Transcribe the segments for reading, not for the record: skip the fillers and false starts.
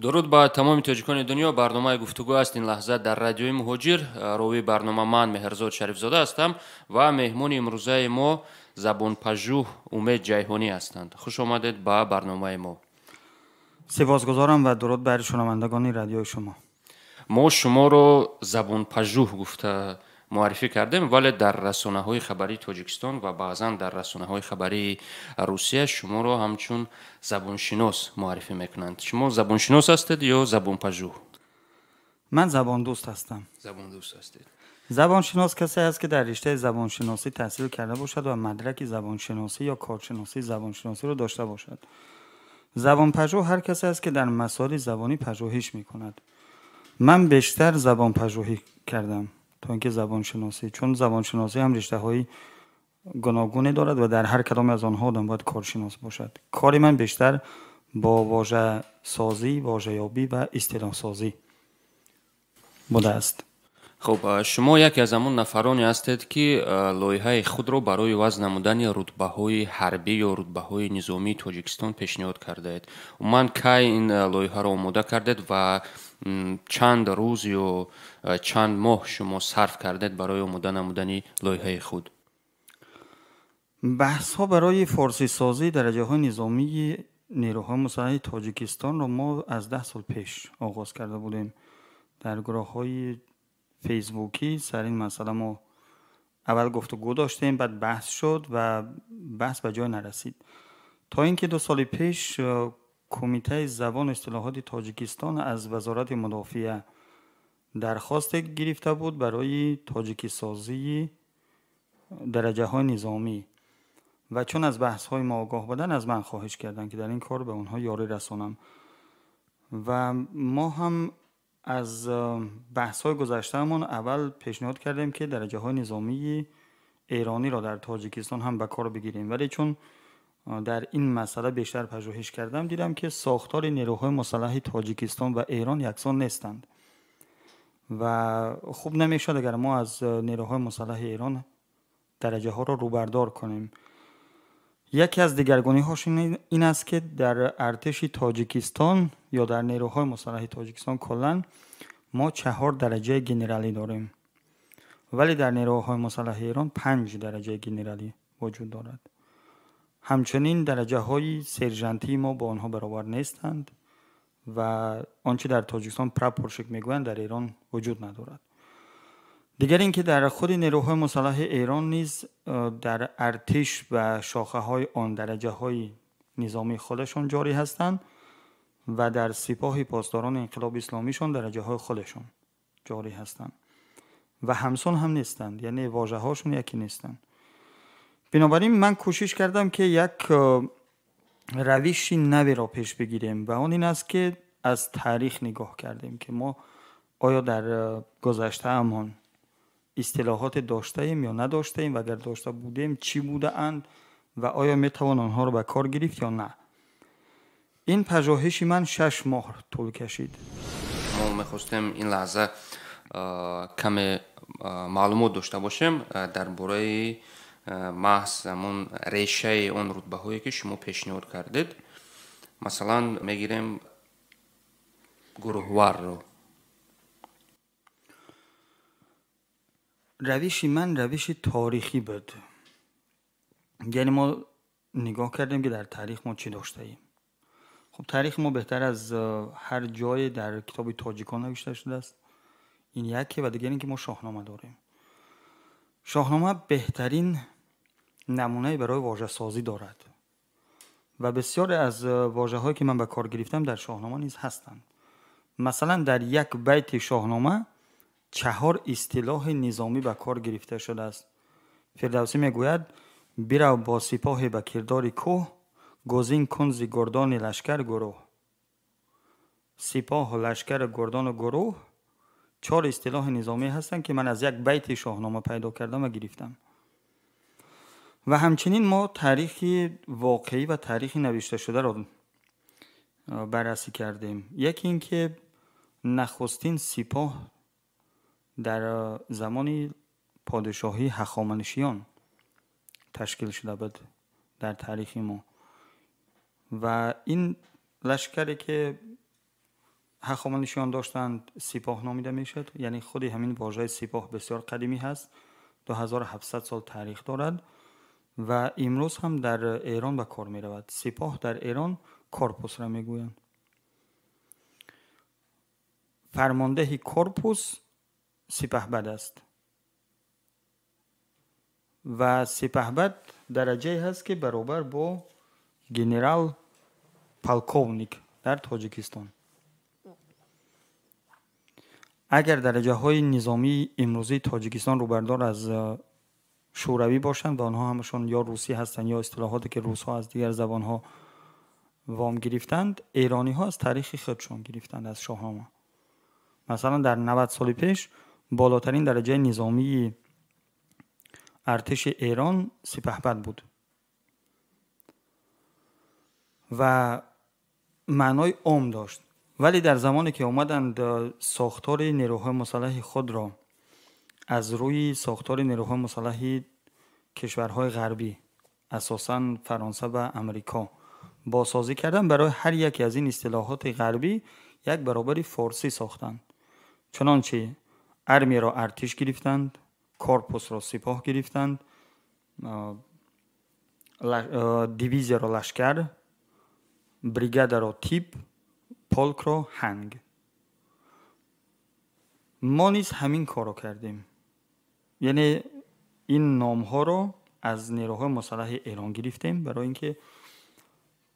درود با تمام تاجیکان دنیا. برنامه گفتگو است این لحظه در رادیوی مهاجر. روی برنامه من مهرزاد شریفزاده هستم و مهمون امروزه ما زبان پژوه امید جیهانی هستند. خوش آمدید به برنامه ما. سپاسگزارم و درود بر شنوندگان رادیوی شما. ما شما رو زبان پژوه گفته معرفی کردیم، ولی در رسانه‌های خبری تاجیکستان و بعضا در رسانه‌های خبری روسیه شما رو همچون زبانشناس معرفی میکنند. شما زبانشناس هستید یا زبان پژوه؟ من زبان دوست هستم. زبان دوست هستید. زبانشناس کسی است که در رشته زبانشناسی تحصیل کرده باشد و مدرک زبانشناسی یا کارشناسی زبانشناسی رو داشته باشد. زبان پژوه هر کسی است که در مسائل زبانی پژوهش میکند. من بیشتر زبان پژوهی کردم تا اینکه زبانشناسی، چون زبانشناسی هم رشته‌های گوناگونی دارد و در هر کدام از آنها آدم باید کارشناس باشد. کار من بیشتر با واژه سازی، واژه یابی و اصطلاح سازی بوده است. خب شما یکی از همون نفرانی هستید که لایحه خود را برای وضع نمودن رتبه‌های حربی یا رتبه‌های نظامی تاجیکستان پیشنهاد کرده اید. من کی این لایحه را آماده کردید و چند روز یا چند ماه شما صرف کردید برای آماده نمودن لایحه خود؟ بحث ها برای فارسی سازی درجه های نظامی نیروهای مسلح تاجیکستان را ما از 10 سال پیش آغاز کرده بودیم. در گروه های فیسبوکی سر این مسئله ما اول گفتگو داشتیم، بعد بحث شد و بحث به جای نرسید، تا اینکه 2 سال پیش کمیته زبان و اصطلاحات تاجیکستان از وزارت مدافعه درخواست گرفته بود برای تاجیکی سازی درجه های نظامی و چون از بحث های ما آگاه بودن از من خواهش کردن که در این کار به اونها یاری رسانم و ما هم از بحث های گذشتهمون اول پیشنهاد کردیم که درجه های نظامی ایرانی را در تاجیکستان هم به کار بگیریم، ولی چون در این مسئله بیشتر پژوهش کردم دیدم که ساختار نیروهای مسلح تاجیکستان و ایران یکسان نیستند و خوب نمیشد اگر ما از نیروهای مسلح ایران درجه ها را روبردار کنیم. یکی از دیگرگونی هاش این است که در ارتش تاجیکستان یا در نیروهای مسلح تاجیکستان کلا ما 4 درجه گنرالی داریم، ولی در نیروهای مسلح ایران 5 درجه گنرالی وجود دارد. همچنین درجه های سرژنتی ما با آنها برابر نیستند و آنچه در تاجیکستان پراپورشک میگویند در ایران وجود ندارد. دیگر اینکه در خود نیروهای مسلح ایران نیز در ارتش و شاخه های آن درجه های نظامی خودشان جاری هستند و در سپاه پاسداران انقلاب اسلامیشان درجه های خودشان جاری هستند و همسان هم نیستند، یعنی واژه هاشون یکی نیستند. بنابراین من کوشش کردم که یک روش نوی را پیش بگیریم و آن این است که از تاریخ نگاه کردیم که ما آیا در گذشته امان اصطلاحات داشته ایم یا نداشته ایم و اگر داشته بودیم چی بوده اند و آیا میتوان آنها رو به کار گرفت یا نه. این پژوهش من 6 ماه طول کشید. ما میخواستیم این لحظه کم معلومات داشته باشیم درباره محض همون ریشه اون رتبه هایی که شما پیشنهاد کردید. مثلا میگیریم گروهوار رو. روش من روش تاریخی بود، یعنی ما نگاه کردیم که در تاریخ ما چی داشته ایم. خب تاریخ ما بهتر از هر جای در کتاب تاجیکان نوشته شده است، این یکی، و دیگر اینکه ما شاهنامه داریم. شاهنامه بهترین نمونه برای واژه سازی دارد و بسیار از واژه هایی که من به کار گرفتم در شاهنامه نیز هستند. مثلا در یک بیت شاهنامه 4 اصطلاح نظامی به کار گرفته شده است. فردوسی میگوید برو با سپاه به کردار کوه، گزین کن ز گردان لشکر گروه. سپاه و لشکر گردان و گروه 4 اصطلاح نظامی هستند که من از یک بیت شاهنامه پیدا کردم و گرفتم. و همچنین ما تاریخ واقعی و تاریخ نوشته شده را بررسی کردیم. یکی این که نخستین سپاه در زمان پادشاهی هخامنشیان تشکیل شده بود در تاریخ ما و این لشکری که هخامنشیان داشتند سپاه نامیده میشد. یعنی خود همین واژه سپاه بسیار قدیمی هست، 2700 سال تاریخ دارد و امروز هم در ایران به کار می رود. سپاه در ایران کورپوس را می گویند. فرمانده کورپوس سپهبد است و سپهبد درجه هست که برابر با گنرال پالکوونیک در تاجیکستان. اگر درجه های نظامی امروزی تاجیکستان رو بردار از شوروی باشند و آنها همشون یا روسی هستند یا اصطلاحاتی که روس ها از دیگر زبان ها وام گرفتند، ایرانی ها از تاریخ خودشون گرفتند از شاهنامه. مثلا در 90 سال پیش بالاترین درجه نظامی ارتش ایران سپهبد بود و معنای عام داشت. ولی در زمانی که اومدند ساختار نیروهای مسلح خود را از روی ساختار نیروهای مسلح کشورهای غربی، اساساً فرانسه و امریکا، بازسازی کردن، برای هر یکی از این اصطلاحات غربی یک برابری فارسی ساختند. چنانچه ارمی را ارتش گرفتند، کورپوس را سپاه گرفتند، دیویزیا را لشکر، بریگاد را تیپ، پولک را هنگ. ما نیز همین کار را کردیم. یعنی این نام ها را از نیروهای مسلح ایران گرفتیم برای اینکه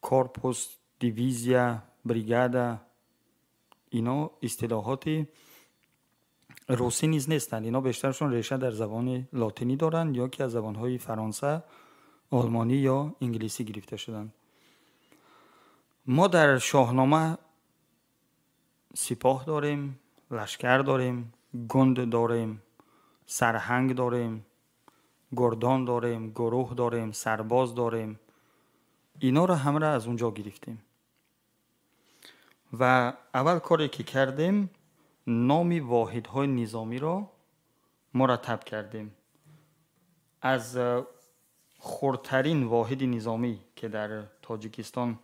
کورپوس، دیویزیا، بریگاد، اینا اصطلاحات روسی نیز نیستند. اینا بیشترشون ریشه در زبان لاتینی دارند یا که از زبانهای فرانسه، آلمانی یا انگلیسی گرفته شدند. ما در شاهنامه سپاه داریم، لشکر داریم، گند داریم، سرهنگ داریم، گردان داریم، گروه داریم، سرباز داریم. اینا را همه را از اونجا گرفتیم و اول کاری که کردیم نامی واحدهای نظامی را مرتب کردیم. از خردترین واحد نظامی که در تاجیکستان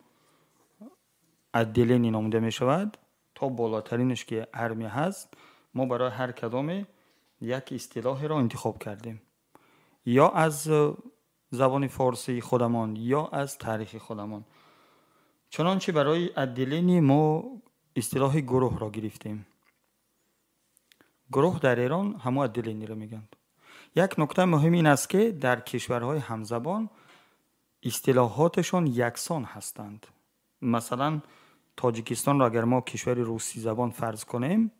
ادلینی نامیده می شود تا بالاترینش که ارمی هست، ما برای هر کدام یک اصطلاح را انتخاب کردیم، یا از زبان فارسی خودمان یا از تاریخ خودمان. چنانچه برای ادلینی ما اصطلاح گروه را گرفتیم. گروه در ایران همو ادلینی را میگند. یک نکته مهم این است که در کشورهای همزبان اصطلاحاتشان یکسان هستند. مثلا تاجیکستان را اگر ما کشور روسی زبان فرض کنیم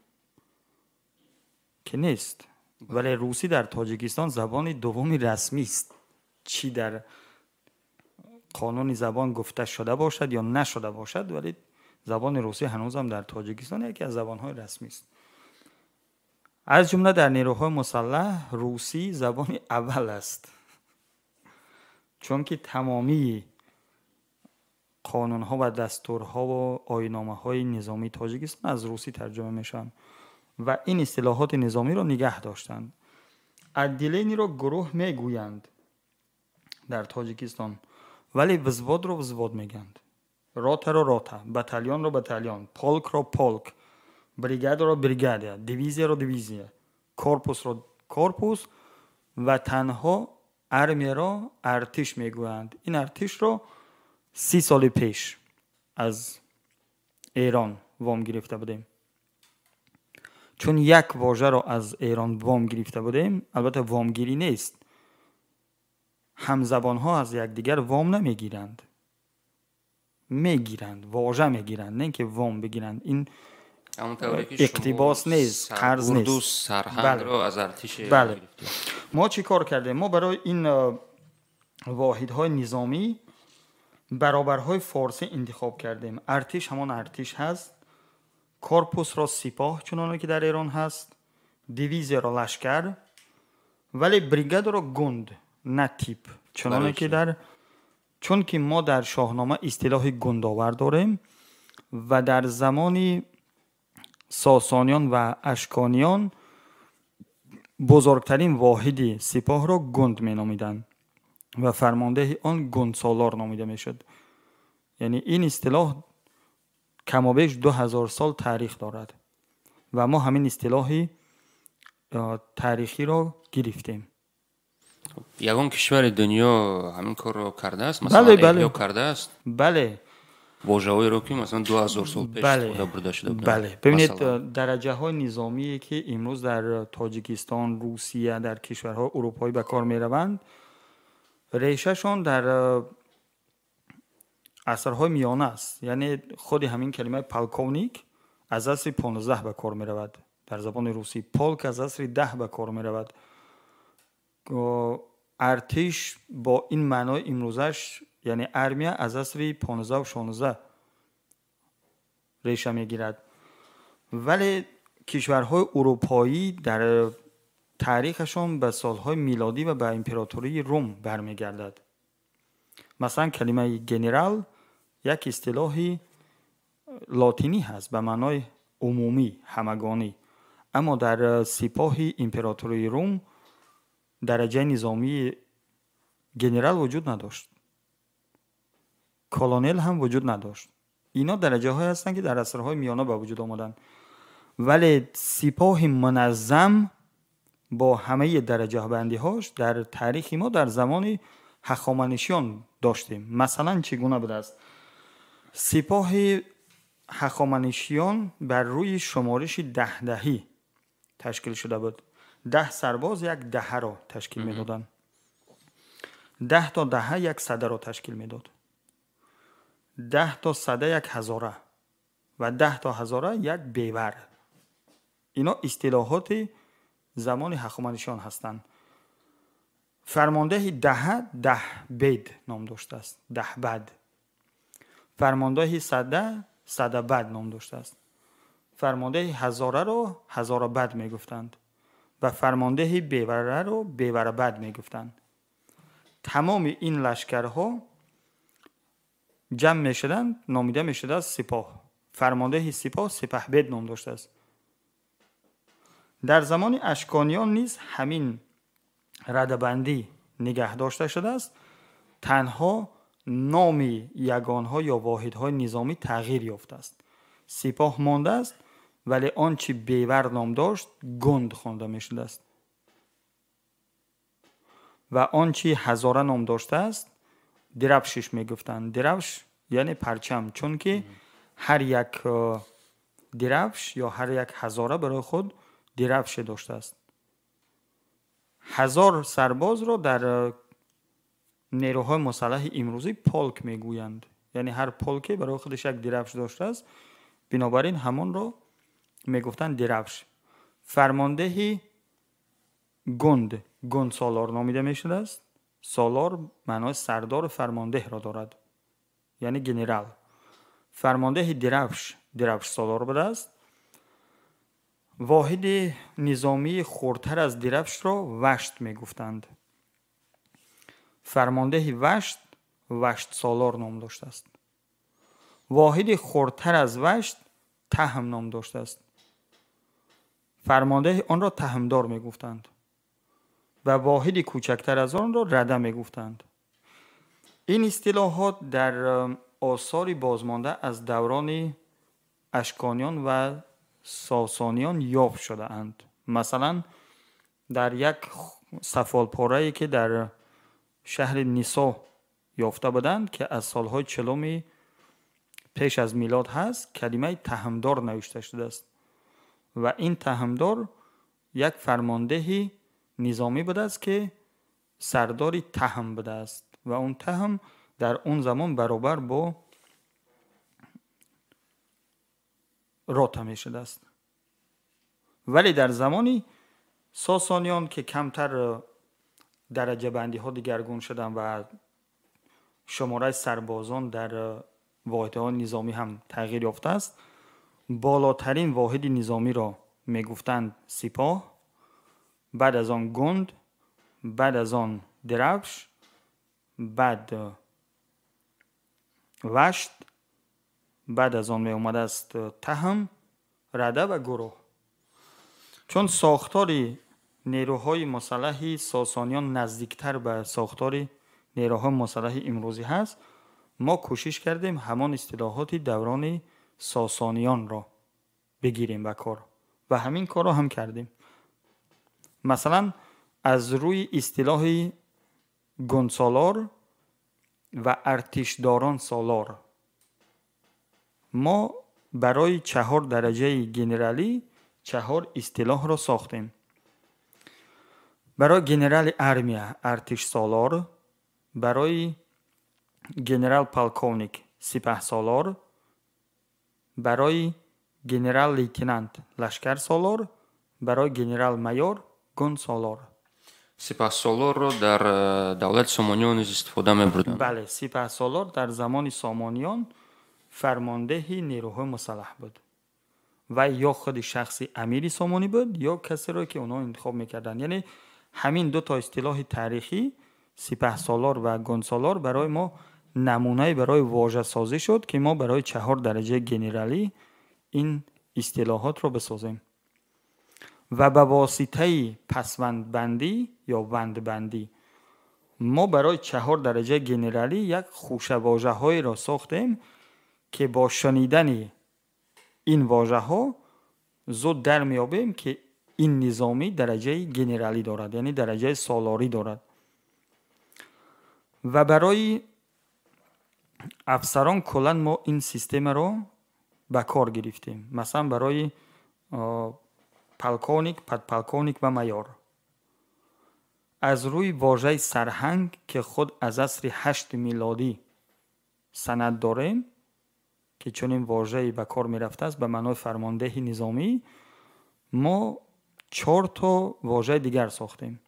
که نیست، ولی روسی در تاجیکستان زبان دومی رسمی است. چی در قانون زبان گفته شده باشد یا نشده باشد، ولی زبان روسی هنوز هم در تاجیکستان یکی از زبانهای رسمی است. از جمله در نیروهای مسلح روسی زبان اول است، چون که تمامی قانونها و دستورها و آیین‌نامه‌های نظامی تاجیکستان از روسی ترجمه میشن و این اصطلاحات نظامی را نگه داشتند. ادلینی را گروه میگویند در تاجیکستان، ولی وزواد را وزواد میگند، راته را راته، بتالیون را بتالیون، پولک را پولک، بریگاد را بریگاد، دیویزیا را دیویزیا، کورپوس را کورپوس و تنها ارمی را ارتش میگویند. این ارتش را 30 سال پیش از ایران وام گرفته بودیم. چون یک واژه را از ایران وام گرفته بودیم، البته وامگیری نیست، همزبان ها از یکدیگر وام نمیگیرند، میگیرند، واژه میگیرند، نه اینکه وام بگیرند. این اقتباس نیست، قرض نیست. سرهنگ رو از ارتش بله. ما چی کار کردیم؟ ما برای این واحدهای نظامی برابرهای فارسی انتخاب کردیم. ارتش همان ارتش هست، کورپوس را سپاه چنانه که در ایران هست، دیویزیا را لشکر، ولی بریگاد را گند، نه تیپ، چنانه که در، چون که ما در شاهنامه اصطلاح گندآور داریم و در زمان ساسانیان و اشکانیان بزرگترین واحد سپاه را گند می نامیدند و فرمانده آن گندسالار نامیده می شد. یعنی این اصطلاح کمابیش 2000 سال تاریخ دارد و ما همین اصطلاح تاریخی را گرفتیم. یگان کشور دنیا همین کار رو کرده است، مثلا احیا کرده است. بله. واژه‌ای رو که مثلا 2000 سال پیش استفاده برده شده بود. بله. ببینید درجه های نظامی که امروز در تاجیکستان، روسیه، در کشورهای اروپایی به کار می روند، ریشه‌شون در عصرهای میانه است. یعنی خود همین کلمه پالکونیک از عصر 15 به کار می رود. در زبان روسی پولک از عصر 10 به کار می رود. ارتش با این معنای امروزش یعنی ارمیا از عصر 15 و 16 ریشه می گیرد. ولی کشورهای اروپایی در تاریخشون به سالهای میلادی و به امپراتوری روم برمیگردد. مثلا کلمه گنرال یک اصطلاح لاتینی هست به معنای عمومی، همگانی، اما در سپاه امپراتوری روم درجه نظامی گنرال وجود نداشت، کلونل هم وجود نداشت. اینا درجه های هستند که در عصرهای میانه به وجود آمدن. ولی سپاه منظم با همه درجه بندی هاش در تاریخ ما در زمان هخامنشیان داشتیم. مثلا چگونه بوده است؟ سپاه هخامنشیان بر روی شمارش 10 دهی تشکیل شده بود. 10 سرباز یک دهه را تشکیل میدادند. 10 تا دهه یک صده را تشکیل میداد. 10 تا صده یک هزاره و 10 تا هزاره یک بیور. اینا اصطلاحات زمان هخامنشیان هستند. فرمانده 10 بید نام داشته است، 10 بد. فرمانده 100 بد نام داشته است. فرمانده هزاره رو هزاره بد می گفتند و فرمانده بیوره رو بیوره بد می گفتند. تمام این لشکرها جمع می شدند، نامیده می شده است سپاه. فرمانده سپاه سپهبد نام داشته است. در زمان اشکانیان نیز همین ردبندی نگه داشته شده است. تنها نام یگانها یا واحدهای نظامی تغییر یافته است. سپاه مانده است ولی آنچه بیور نام داشت گند خوانده می شده است و آنچه هزاره نام داشته است درفشش می گفتند. درفش یعنی پرچم، چون که هر یک درفش یا هر یک هزاره برای خود درفش داشته است. 1000 سرباز را در نیروهای مسلح امروزی پولک میگویند. یعنی هر پولکی برای خودش یک درفش داشته است، بنابراین همان را میگفتند درفش. فرمانده گند سالار نامیده میشده است. سالار معنای سردار فرمانده را دارد، یعنی گنرال. فرمانده درفش سالار بوده است. واحد نظامی خردتر از درفش را وشت میگفتند. فرمانده وشت سالار نام داشته است. واحد خردتر از وشت تهم نام داشته است. فرمانده آن را تهمدار میگفتند و واحد کوچکتر از آن را رده میگفتند. این اصطلاحات در آثار بازمانده از دوران اشکانیان و ساسانیان یافت شده اند. مثلا در یک سفالپاره‌ای که در شهر نیسا یافته بودند که از سالهای 40 پیش از میلاد هست، کلمه تهمدار نوشته شده است و این تهمدار یک فرمانده نظامی بوده است که سرداری تهم بوده است و اون تهم در اون زمان برابر با رات می شده است. ولی در زمانی ساسانیان که کمتر درجه بندی ها دیگرگون شدن و شماره سربازان در واحدهای نظامی هم تغییر یافته است، بالاترین واحد نظامی را می گفتند سپاه، بعد از آن گند، بعد از آن درفش، بعد وشت، بعد از آن می اومده است تهم، رده و گروه. چون ساختار نیروهای مسلح ساسانیان نزدیکتر به ساختار نیروهای مسلح امروزی هست، ما کوشش کردیم همان اصطلاحات دوران ساسانیان را بگیریم به کار و همین کار را هم کردیم. مثلا از روی اصطلاح گونسالار و ارتشداران سالار ما برای 4 درجه گنرالی 4 اصطلاح را ساختیم. برای گنرال ارمیا ارتش سالار، برای گنرال پالکونیک سپاه سالار، برای گنرال لیتنانت لشکر سالار، برای گنرال مایور گون سالار. سپاه سالار رو در دولت سامانیان استفاده می‌بردند. بله، سپاه سالار در زمان سامانیان فرمانده نیروهای مسلح بود و یا خود شخصی امیر سامانی بود یا کسی را که اونا انتخاب میکردن. یعنی همین 2 تا اصطلاح تاریخی سپاه سالار و گون سالار برای ما نمونه برای واژه سازی شد که ما برای 4 درجه گنرالی این اصطلاحات رو بسازیم و به واسطه پسوند بندی یا وند بندی ما برای 4 درجه گنرالی یک خوشه واژه های را ساختیم که با شنیدن این واژه ها زود در میابیم که این نظامی درجه گنرالی دارد، یعنی درجه سالاری دارد. و برای افسران کلان ما این سیستم را به کار گرفتیم. مثلا برای پالکونیک، پدپالکونیک و مایور از روی واژه سرهنگ که خود از عصر 8 میلادی سند داریم که چون این واژه به کار می رفته است به معنای فرمانده نظامی، ما 4 تا واژه دیگر ساختیم.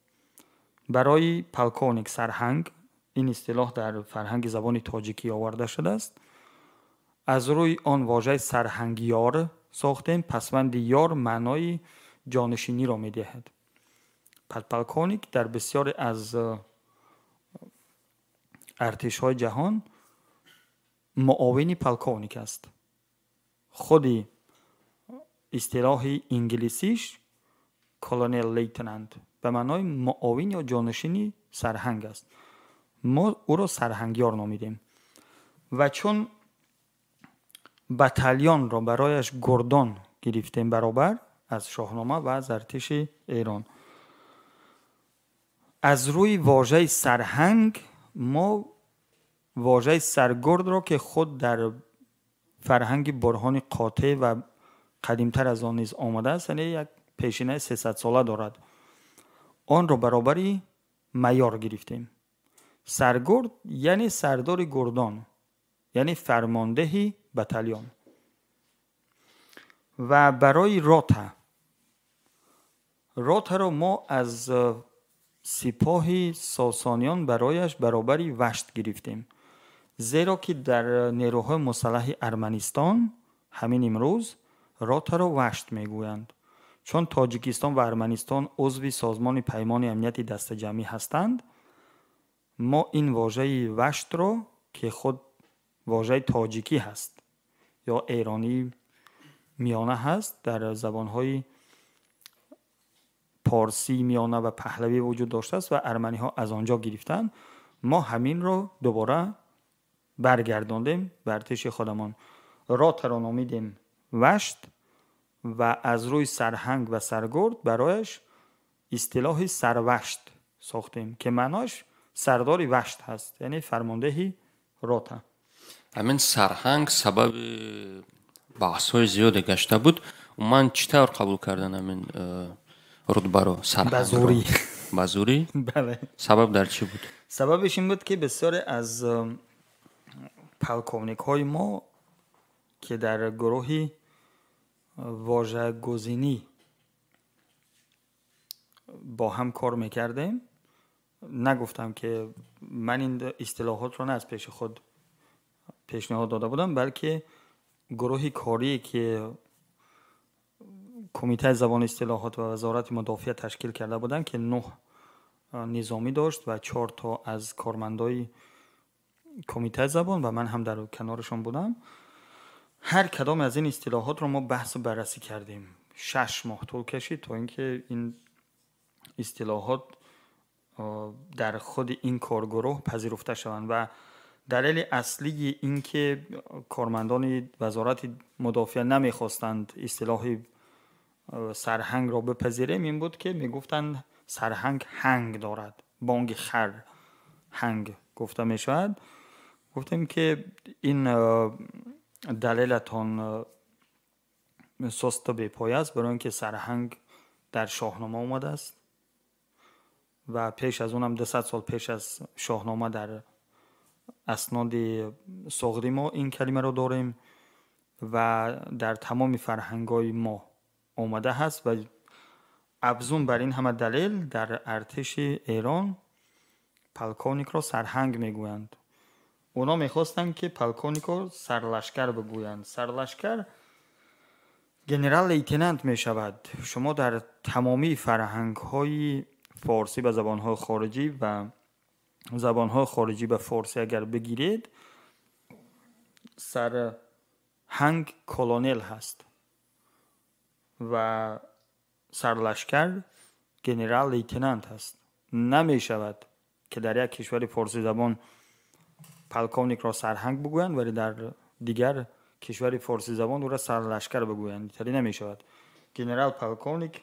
برای پالکونیک سرهنگ، این اصطلاح در فرهنگ زبان تاجیکی آورده شده است. از روی آن واژه سرهنگیار ساختیم. پسوند یار معنای جانشینی را می دهد. پالکونیک در بسیار از ارتش های جهان معاون پالکونیک است. خودی اصطلاح انگلیسیش کلونل لیتنانت به معنای معاون یا جانشینی سرهنگ است. ما او را سرهنگیار نامیدیم و چون بتالیون را برایش گردان گرفتیم برابر از شاهنامه و از ارتش ایران. از روی واژه سرهنگ ما واژه سرگرد را که خود در فرهنگ برهان قاطع و قدیمتر از آن نیز آمده است، یعنی یک پیشینه 300 ساله دارد، آن را برابری مایور گرفتیم. سرگرد یعنی سردار گردان، یعنی فرمانده بتالیون. و برای روتا را ما از سپاه ساسانیان برایش برابری وشت گرفتیم، زیرا که در نیروهای مسلح ارمنستان همین امروز روتا را وشت میگویند. چون تاجیکستان و ارمنستان عضو سازمان پیمان امنیت دست جمعی هستند، ما این واژه وشت را که خود واژه تاجیکی هست یا ایرانی میانه هست، در زبانهای پارسی میانه و پهلوی وجود داشته است و ارمنی ها از آنجا گرفتن، ما همین رو دوباره برگرداندیم به ارتش خودمان. رات را نامیدیم وشت و از روی سرهنگ و سرگرد برایش اصطلاح سروشت ساختیم که معناش سردار وشت هست، یعنی فرمانده راته. همین سرهنگ سبب بحث‌های زیادی گشته بود. من چطور قبول کردن همین رتبه رو؟ بزوری. بزوری؟ بله. سبب در چی بود؟ سببش این بود که بسیار از پالکونیک های ما که در گروهی واژه گزینی با هم کار میکردیم، نگفتم که من این اصطلاحات رو نه از پیش خود پیشنهاد داده بودم، بلکه گروهی کاری که کمیته زبان اصطلاحات و وزارت مدافع تشکیل کرده بودن که 9 نظامی داشت و 4 تا از کارمندای کمیته زبان و من هم در کنارشون بودم. هر کدام از این اصطلاحات رو ما بحث و بررسی کردیم. 6 ماه طول کشید تا اینکه این اصطلاحات در خود این کارگروه پذیرفته شوند و دلیل اصلی این که کارمندان وزارت مدافعه نمیخواستند اصطلاح سرهنگ را بپذیریم این بود که میگفتند سرهنگ هنگ دارد، بانگ خر هنگ گفته می شود. گفتیم که این دلیلتان سست و بی‌پایه است، برای اینکه سرهنگ در شاهنامه آمده است و پیش از اونم 200 سال پیش از شاهنامه در اسناد صغری ما این کلمه رو داریم و در تمام فرهنگ‌های ما آمده هست و افزون بر این همه دلیل در ارتش ایران پلکونیک را سرهنگ میگویند. اونا میخواستند که پلکونیک را سرلشکر بگویند. سرلشکر گنرال لیتنانت میشود. شما در تمامی فرهنگ‌های فارسی و زبان‌های خارجی و زبان‌های خارجی به فارسی اگر بگیرید سرهنگ کلونل هست و سرلشکر گنرال لیتنانت هست. نمی شود که در یک کشور فارسی زبان پلکونیک را سرهنگ بگویند ولی در دیگر کشور فارسی زبان او را سرلشکر بگویند. اینطوری نمی شود. گنرال پلکونیک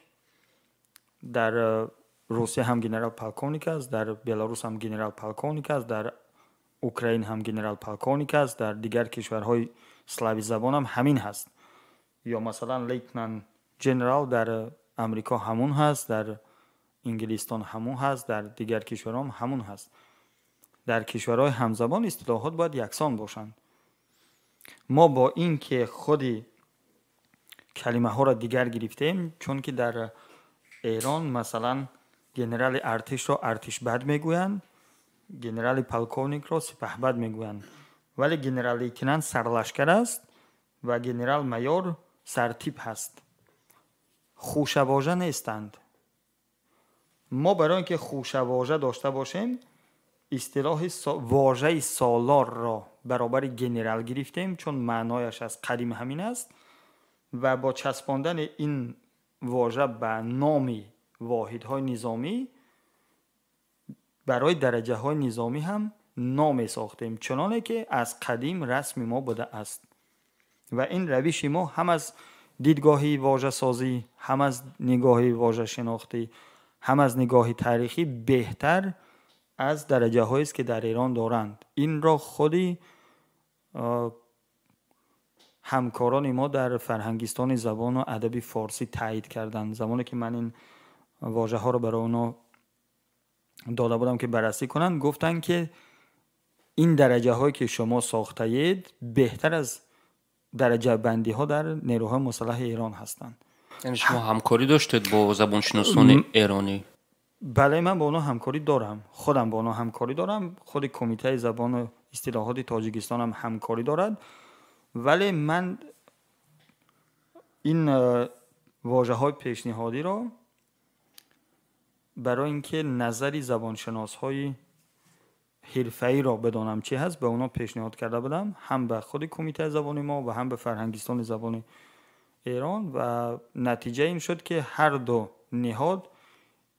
در روسیه هم گنرال پلکونیک است، در بلاروس هم گنرال پلکونیک است، در اوکراین هم گنرال پلکونیک است، در دیگر کشورهای اسلاوی زبان هم همین هست. یا مثلا لیتنان جنرال در امریکا همون هست، در انگلستان همون هست، در دیگر کشورها هم همون هست. در کشورهای همزبان اصطلاحات باید یکسان باشند. ما با این که خودی کلمه ها را دیگر گرفتیم، چون که در ایران مثلا گنرال ارتش را ارتش بد میگویند، گنرال پلکونیک را سپهبد میگویند، ولی گنرال لیتنانت سرلشکر است و گنرال مایور سرتیپ هست. خوشواژه نیستند. ما برای اینکه خوشواژه داشته باشیم اصطلاح واژه سالار را برابر گنرال گرفتیم، چون معنایش از قدیم همین است و با چسباندن این واژه به نام واحدهای نظامی برای درجه های نظامی هم نام ساختیم، چنانه که از قدیم رسم ما بوده است و این روش ما هم از دیدگاهی واژه سازی، هم از نگاهی واژه شناختی، هم از نگاهی تاریخی بهتر از درجه هایی است که در ایران دارند. این را خودی همکاران ما در فرهنگستان زبان و ادب فارسی تایید کردند. زمانی که من این واژه ها رو برای اونا داده بودم که بررسی کنند، گفتن که این درجه هایی که شما ساخته اید بهتر از درجه بندی ها در نیروهای مسلح ایران هستند. یعنی شما همکاری داشتید با زبانشناسان ایرانی؟ بله، من با اونا همکاری دارم. خودم با اونا همکاری دارم. خود کمیته زبان و اصطلاحات تاجیکستان هم همکاری دارد. ولی من این واژه های پیشنهادی را برای اینکه نظری زبانشناس های حرفه‌ای را بدانم چی هست به اونا پیشنهاد کرده بودم، هم به خود کمیته زبان ما و هم به فرهنگستان زبان ایران و نتیجه این شد که هر دو نهاد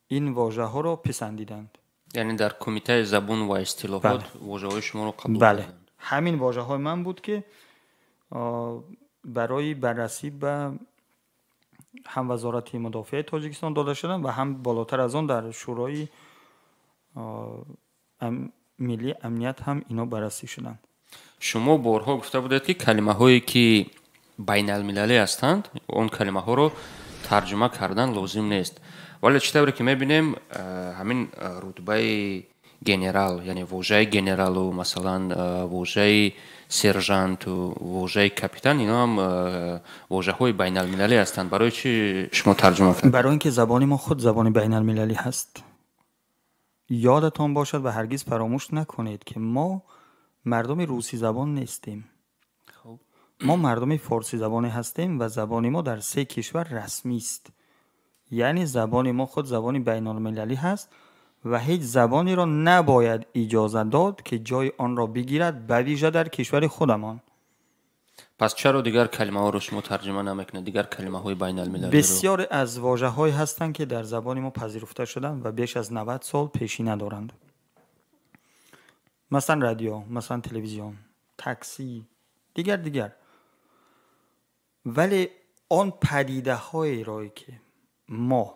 این واژه ها را پسندیدند. یعنی در کمیته زبان و اصطلاحات واژه های شما را قبول بله. کردند؟ همین واژه های من بود که برای بررسی به هم وزارت مدافعه تاجیکستان داده شدن و هم بالاتر از آن در شورای ملی امنیت هم اینا بررسی شدن. شما بارها گفته بودید که کلمه هایی که بین المللی هستند اون کلمه ها رو ترجمه کردن لازم نیست، ولی چطوری که میبینیم همین رتبه گنرال، یعنی واژه گنرال و مثلا واژه سرژانت و واژه کاپیتان، اینا هم واژه های بین المللی هستند. برای چی شما ترجمه کردید؟ برای اینکه زبان ما خود زبان بین المللی هست. یادتان باشد و هرگز فراموش نکنید که ما مردم روسی زبان نیستیم. ما مردم فارسی زبان هستیم و زبان ما در 3 کشور رسمی است. یعنی زبان ما خود زبان بین المللی هست و هیچ زبانی را نباید اجازه داد که جای آن را بگیرد، به ویژه در کشور خودمان. پس چرا دیگر کلمه ها رو شما ترجمه نمیکنید؟ دیگر کلمه های بین المللی بسیار از واژه های هستند که در زبان ما پذیرفته شدند و بیش از 90 سال پیشینه دارند. مثلا رادیو، مثلا تلویزیون، تاکسی، دیگر. ولی آن پدیده های رایی که ما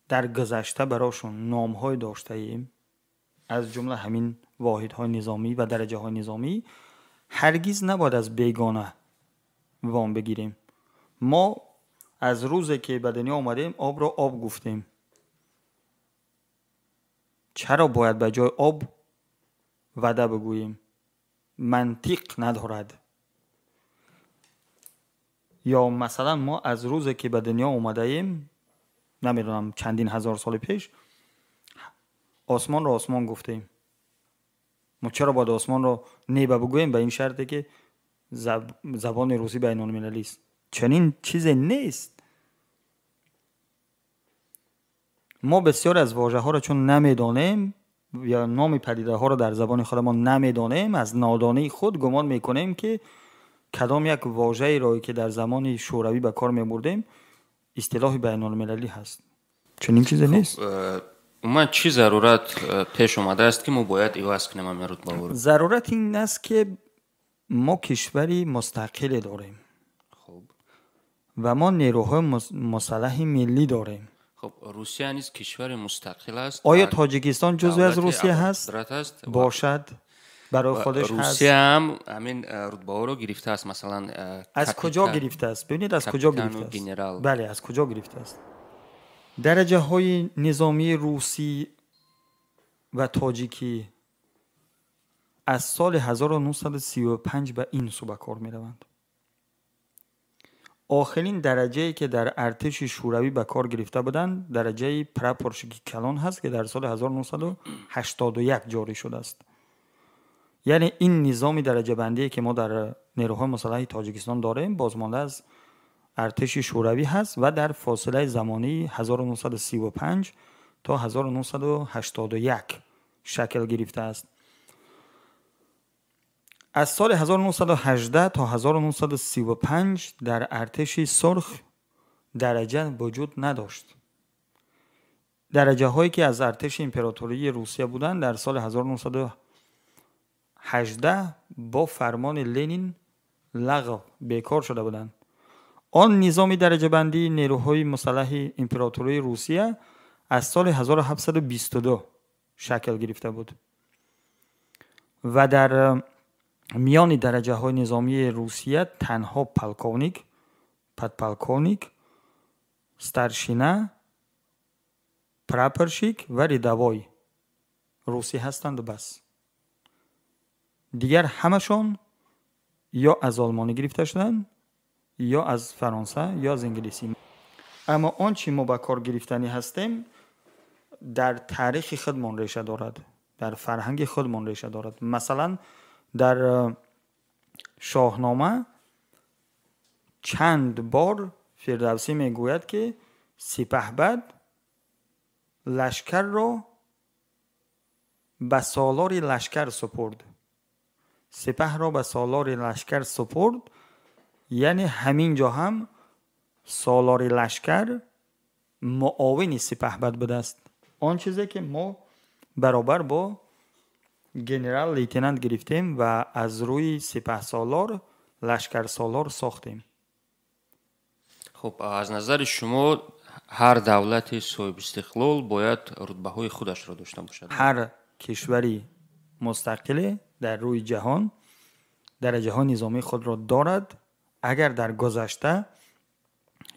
در گذشته براشون نام های داشته ایم، از جمله همین واحد های نظامی و درجه های نظامی، هرگز نباید از بیگانه وام بگیریم. ما از روزی که به دنیا آمدیم آب را آب گفتیم. چرا باید به جای آب وعده بگوییم؟ منطق ندارد. یا مثلا ما از روزی که به دنیا آمده ایم، نمیدونم چندین هزار سال پیش، آسمان را آسمان گفتیم. ما چرا باید آسمان را نیبه بگوییم؟ به این شرطی که زبان روسی بین المللی است. چنین چیزی نیست. ما بسیار از واژه ها را چون نمیدانیم یا نام پدیده ها را در زبان خودمان نمیدانیم، از نادانی خود گمان میکنیم که کدام یک واژه‌ای را که در زمان شوروی به کار میبردیم اصطلاح بین المللی هست. چنین چیزی نیست. من چی ضرورت پیش اومده است که ما باید عوض کنیم همین رتبه رو؟ ضرورت این است که ما کشوری مستقل داریم. خب و ما نیروهای مسلح ملی داریم. خب روسیه نیز کشور مستقل است. آیا تاجیکستان جزو از روسیه هست؟ باشد. برای خودش هست. روسیه هم همین رتبه ها رو گرفته است. مثلا از کجا گرفته است؟ ببینید از کجا گرفته است. بله، از کجا گرفته است. درجه های نظامی روسی و تاجیکی از سال 1935 به این سو به کار می روند. آخرین درجه‌ای که در ارتش شوروی به کار گرفته بودند درجه پراپورشیک کلان هست که در سال 1981 جاری شده است. یعنی این نظام درجه بندی که ما در نیروهای مسلح تاجیکستان داریم بازمانده از ارتش شوروی هست و در فاصله زمانی 1935 تا 1981 شکل گرفته است. از سال 1918 تا 1935 در ارتش سرخ درجه وجود نداشت. درجه هایی که از ارتش امپراتوری روسیه بودند در سال 1918 با فرمان لنین لغو بیکار شده بودند. آن نظام درجه بندی نیروهای مسلح امپراتوری روسیه از سال 1722 شکل گرفته بود و در میان درجه های نظامی روسیه تنها پلکونیک، پدپلکونیک، ستارشینا، پراپورشیک و ریدوای روسی هستند و بس. دیگر همشون یا از آلمانی گرفته شدن یا از فرانسه یا از انگلیسی. اما آنچه ما به کار گرفتنی هستیم در تاریخ خودمان ریشه دارد، در فرهنگ خودمان ریشه دارد. مثلا در شاهنامه چند بار فردوسی میگوید که سپهبد لشکر را به سالار لشکر سپرد. سپه را به سالار لشکر سپرد، یعنی همین جا هم سالار لشکر معاون سپهبد بوده است. آن چیزی که ما برابر با گنرال لیتنانت گرفتیم و از روی سپه سالار لشکر سالار ساختیم. خب از نظر شما هر دولت صاحب استقلال باید رتبه های خودش را داشته باشد؟ هر کشوری مستقل در روی جهان درجه های نظامی خود را دارد اگر در گذشته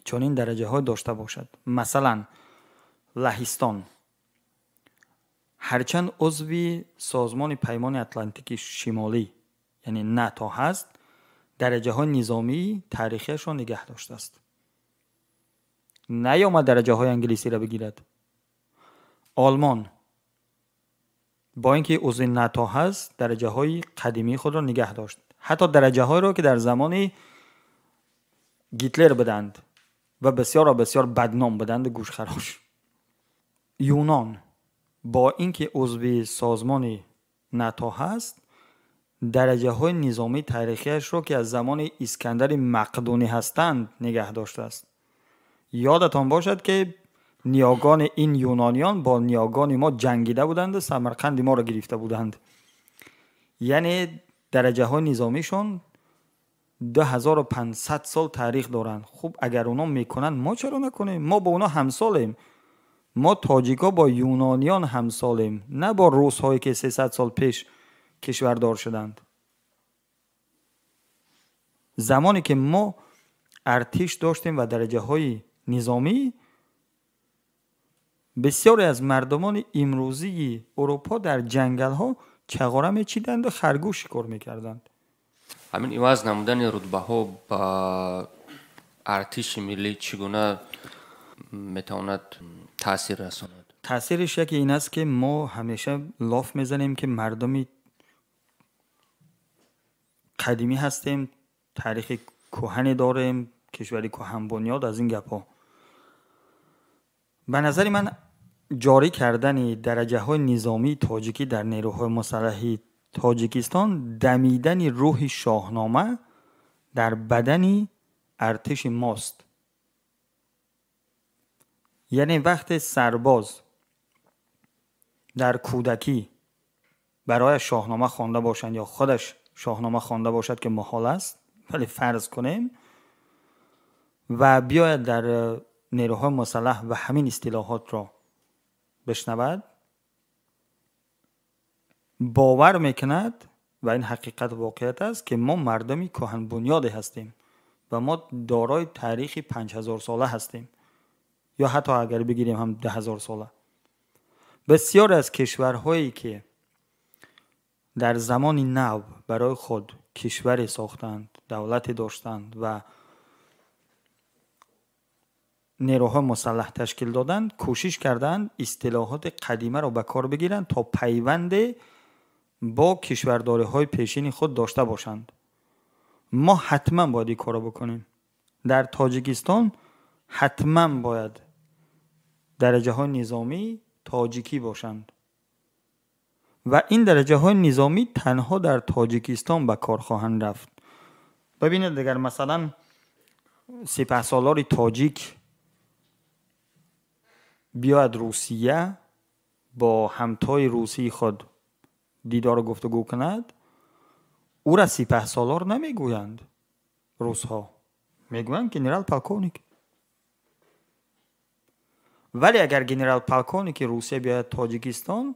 چنین درجه ها داشته باشد. مثلا لهستان هرچند عضو سازمان پیمان اتلانتیک شمالی یعنی ناتو هست، درجه های نظامی تاریخیش را نگه داشته است. نیامد درجه های انگلیسی را بگیرد. آلمان با اینکه عضو ناتو هست درجه های قدیمی خود را نگه داشت. حتی درجه های را که در زمان گیتلر بدند و بسیار بدنام بدند گوشخراش. یونان با اینکه عضو سازمان ناتو هست درجه های نظامی تاریخیش را که از زمان اسکندر مقدونی هستند نگه داشته است. یادتان باشد که نیاگان این یونانیان با نیاگان ما جنگیده بودند و سمرقند ما را گرفته بودند. یعنی درجه های نظامیشون 2500 سال تاریخ دارند. خب اگر اونا میکنن ما چرا نکنیم؟ ما با اونا همسالیم. ما تاجیکا با یونانیان همسالیم، نه با روس هایی که 300 سال پیش کشوردار شدند. زمانی که ما ارتش داشتیم و درجه های نظامی، بسیاری از مردمان امروزی اروپا در جنگل ها چغاره میچیدند و خرگوش شکار میکردند. همین عوض نمودن رتبه ها با ارتش ملی چگونه میتواند تاثیر رساند؟ تاثیرش یکی این است که ما همیشه لاف میزنیم که مردمی قدیمی هستیم، تاریخ کهنی داریم، کشوری کهن بنیاد، از این گپا. به نظر من جاری کردن درجه های نظامی تاجیکی در نیروهای مسلح تاجیکستان دمیدن روح شاهنامه در بدن ارتش ماست. یعنی وقت سرباز در کودکی برای شاهنامه خوانده باشند یا خودش شاهنامه خوانده باشد که محال است، ولی فرض کنیم، و بیاید در نیروهای مسلح و همین اصطلاحات را بشنود، باور میکند و این حقیقت واقعیت است که ما مردمی کهن بنیاد هستیم و ما دارای تاریخی 5000 ساله هستیم، یا حتی اگر بگیریم هم 10,000 ساله. بسیار از کشورهایی که در زمان نو برای خود کشوری ساختند، دولتی داشتند و نیروهای مسلح تشکیل دادند، کوشش کردند اصطلاحات قدیمه را به کار بگیرند تا پیوند با کشورداری های پیشین خود داشته باشند. ما حتما باید این کار بکنیم. در تاجیکستان حتما باید درجه های نظامی تاجیکی باشند و این درجه های نظامی تنها در تاجیکستان به کار خواهند رفت. ببینید اگر مثلا سپهسالار تاجیک بیاید روسیه با همتای روسی خود دیدار و گفتگو کند، او را سپهسالار نمیگویند روس ها، میگویند گنرال پالکونیک. ولی اگر گنرال پالکونیک روسیه بیاید تاجیکستان،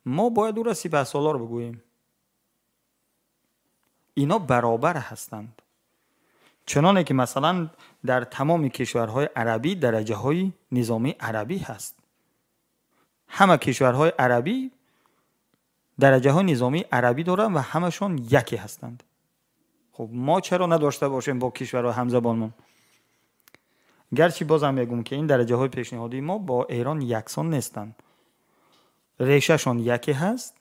ما باید او را سپهسالار بگوییم. اینا برابر هستند. چنانه که مثلا در تمام کشورهای عربی درجه های نظامی عربی هست. همه کشورهای عربی درجه های نظامی عربی دارن و همشون یکی هستند. خب ما چرا نداشته باشیم با کشورهای همزبانمون؟ گرچه بازم میگم که این درجه های پیشنهادی ما با ایران یکسان نیستند. ریشه شون یکی هست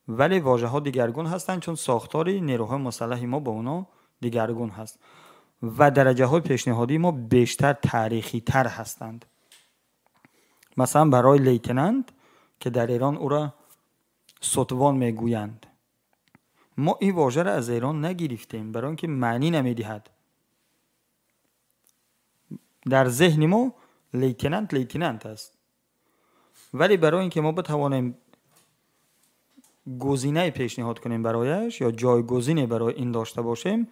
ولی واژه ها دیگرگون هستند، چون ساختاری نیروهای مسلح ما با اونا دیگرگون هست و درجه های پیشنهادی ما بیشتر تاریخی تر هستند. مثلا برای لیتنانت که در ایران او را ستوان میگویند، ما این واژه را از ایران نگرفتیم برای اینکه معنی نمیدهد. در ذهن ما لیتنانت است، ولی برای اینکه ما بتوانیم گزینه پیشنهاد کنیم برایش یا جایگزینی برای این داشته باشیم،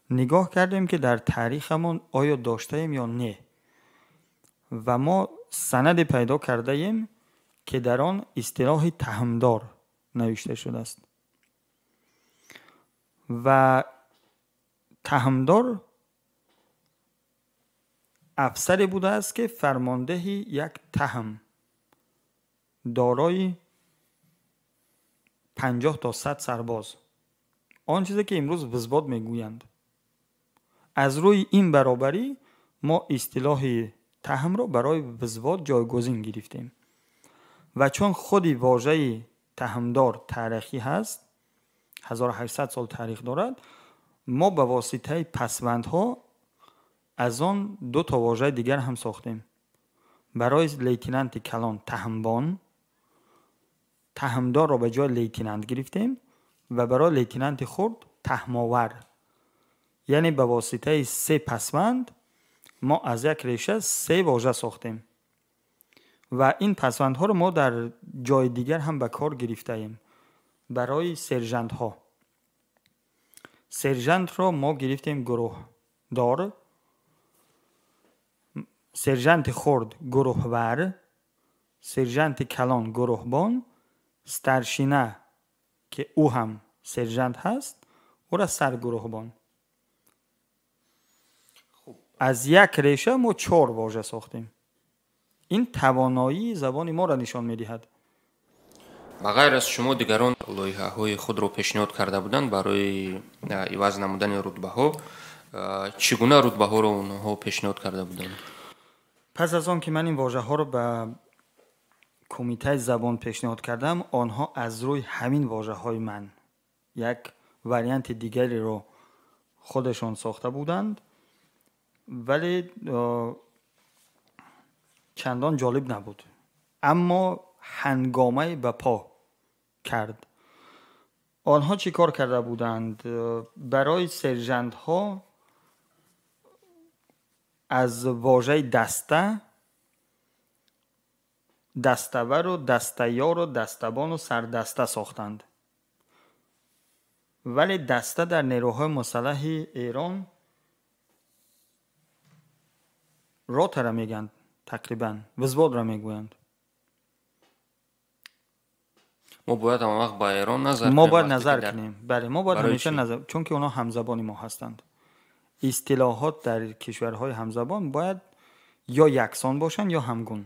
نگاه کردیم که در تاریخمون آیا داشته ایم یا نه و ما سند پیدا کرده ایم که در آن اصطلاح تهمدار نوشته شده است و تهمدار افسری بوده است که فرمانده یک تهم دارای 50 تا 100 سرباز، آن چیزی که امروز وزباد میگویند. از روی این برابری ما اصطلاح تهم را برای وزباد جایگزین گرفتیم و چون خودی واژه تهمدار تاریخی هست، 1800 سال تاریخ دارد، ما به واسطه پسوندها از آن 2 تا واژه دیگر هم ساختیم. برای لیتنانت کلان تهمبان، تهمدار را به جای لیتنانت گرفتیم و برای لیتنانت خرد تهماور. یعنی به واسطه 3 پسوند ما از یک ریشه 3 واژه ساختیم و این پسوندها رو ما در جای دیگر هم به کار گرفته ایم. برای سرژنت ها، سرژنت رو ما گرفتیم گروه دار، سرژنت خرد گروه ور، سرژنت کلان گروهبان، سترشینه که او هم سرژنت هست او را سرگروهبان. از یک ریشه ما 4 واژه ساختیم. این توانایی زبان ما را نشان می‌دهد. بغیر از شما دیگران لایحه‌های خود را پیشنهاد کرده بودند برای عوض نمودن رتبه‌ها. چگونه رتبه‌ها را اونها پیشنهاد کرده بودند؟ پس از آن که من این واژه‌ها را به کمیته زبان پیشنهاد کردم، آنها از روی همین واژه‌های من یک واریانت دیگری رو خودشان ساخته بودند، ولی چندان جالب نبود. اما هنگامه به پا کرد. آنها چی کار کرده بودند؟ برای سرژنت ها از واژه دسته، دستور و دستیار و دستبان و سردسته ساختند. ولی دسته در نیروهای مسلح ایران روت را میگن، تقریبا وزباد را میگویند. ما باید هم وقت با ایران نظر کنیم. بله، ما باید همیشه نظر، چون که اونا همزبان ما هستند. اصطلاحات در کشورهای همزبان باید یا یکسان باشند یا همگون.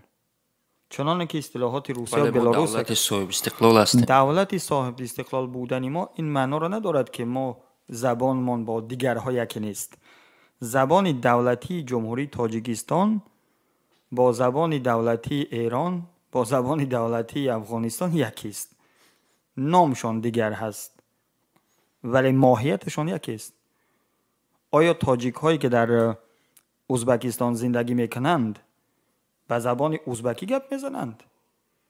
چنانه که اصطلاحات روسیه و بلاروس دولت صاحب استقلال هستیم. دولت صاحب استقلال بودن ما این معنا را ندارد که ما زبانمان با دیگرها یکی نیست. زبان دولتی جمهوری تاجیکستان با زبان دولتی ایران با زبان دولتی افغانستان یکی است. نامشان دیگر هست ولی ماهیتشان یکی است. آیا تاجیک هایی که در ازبکستان زندگی میکنند به زبان ازبکی گپ میزنند؟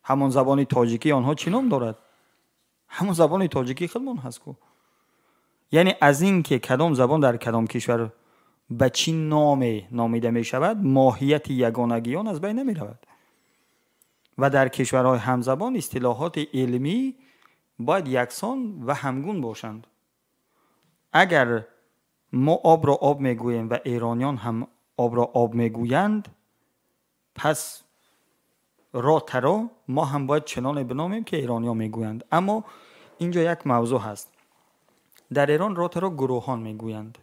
همون زبان تاجیکی آنها چی نام دارد؟ همون زبان تاجیکی خودمون هست کو. یعنی از این که کدام زبان در کدام کشور به چی نام نامیده می شود، ماهیت یگانگی آن از بین نمی رود. و در کشورهای همزبان اصطلاحات علمی باید یکسان و همگون باشند. اگر ما آب را آب میگوییم و ایرانیان هم آب را آب میگویند، پس را ترا ما هم باید چنان بنامیم که ایرانیان میگویند. اما اینجا یک موضوع هست. در ایران را ترا گروهان میگویند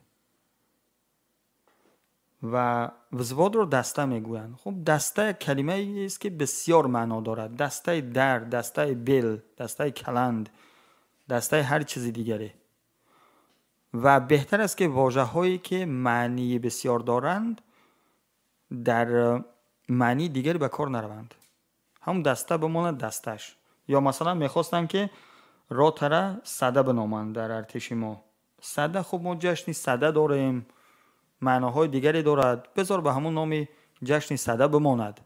و وزواد رو دسته میگویند. خب دسته کلمه است که بسیار معنا دارد. دسته در، دسته بل، دسته کلند، دسته هر چیزی دیگره. و بهتر است که واژه هایی که معنی بسیار دارند در معنی دیگری به کار نروند. هم دسته بماند دستش. یا مثلا میخواستن که را تره صده بنامند در ارتش ما. صده، خب ما جشن صده داریم، معناهای دیگری دارد، بذار به همون نام جشن صده بماند.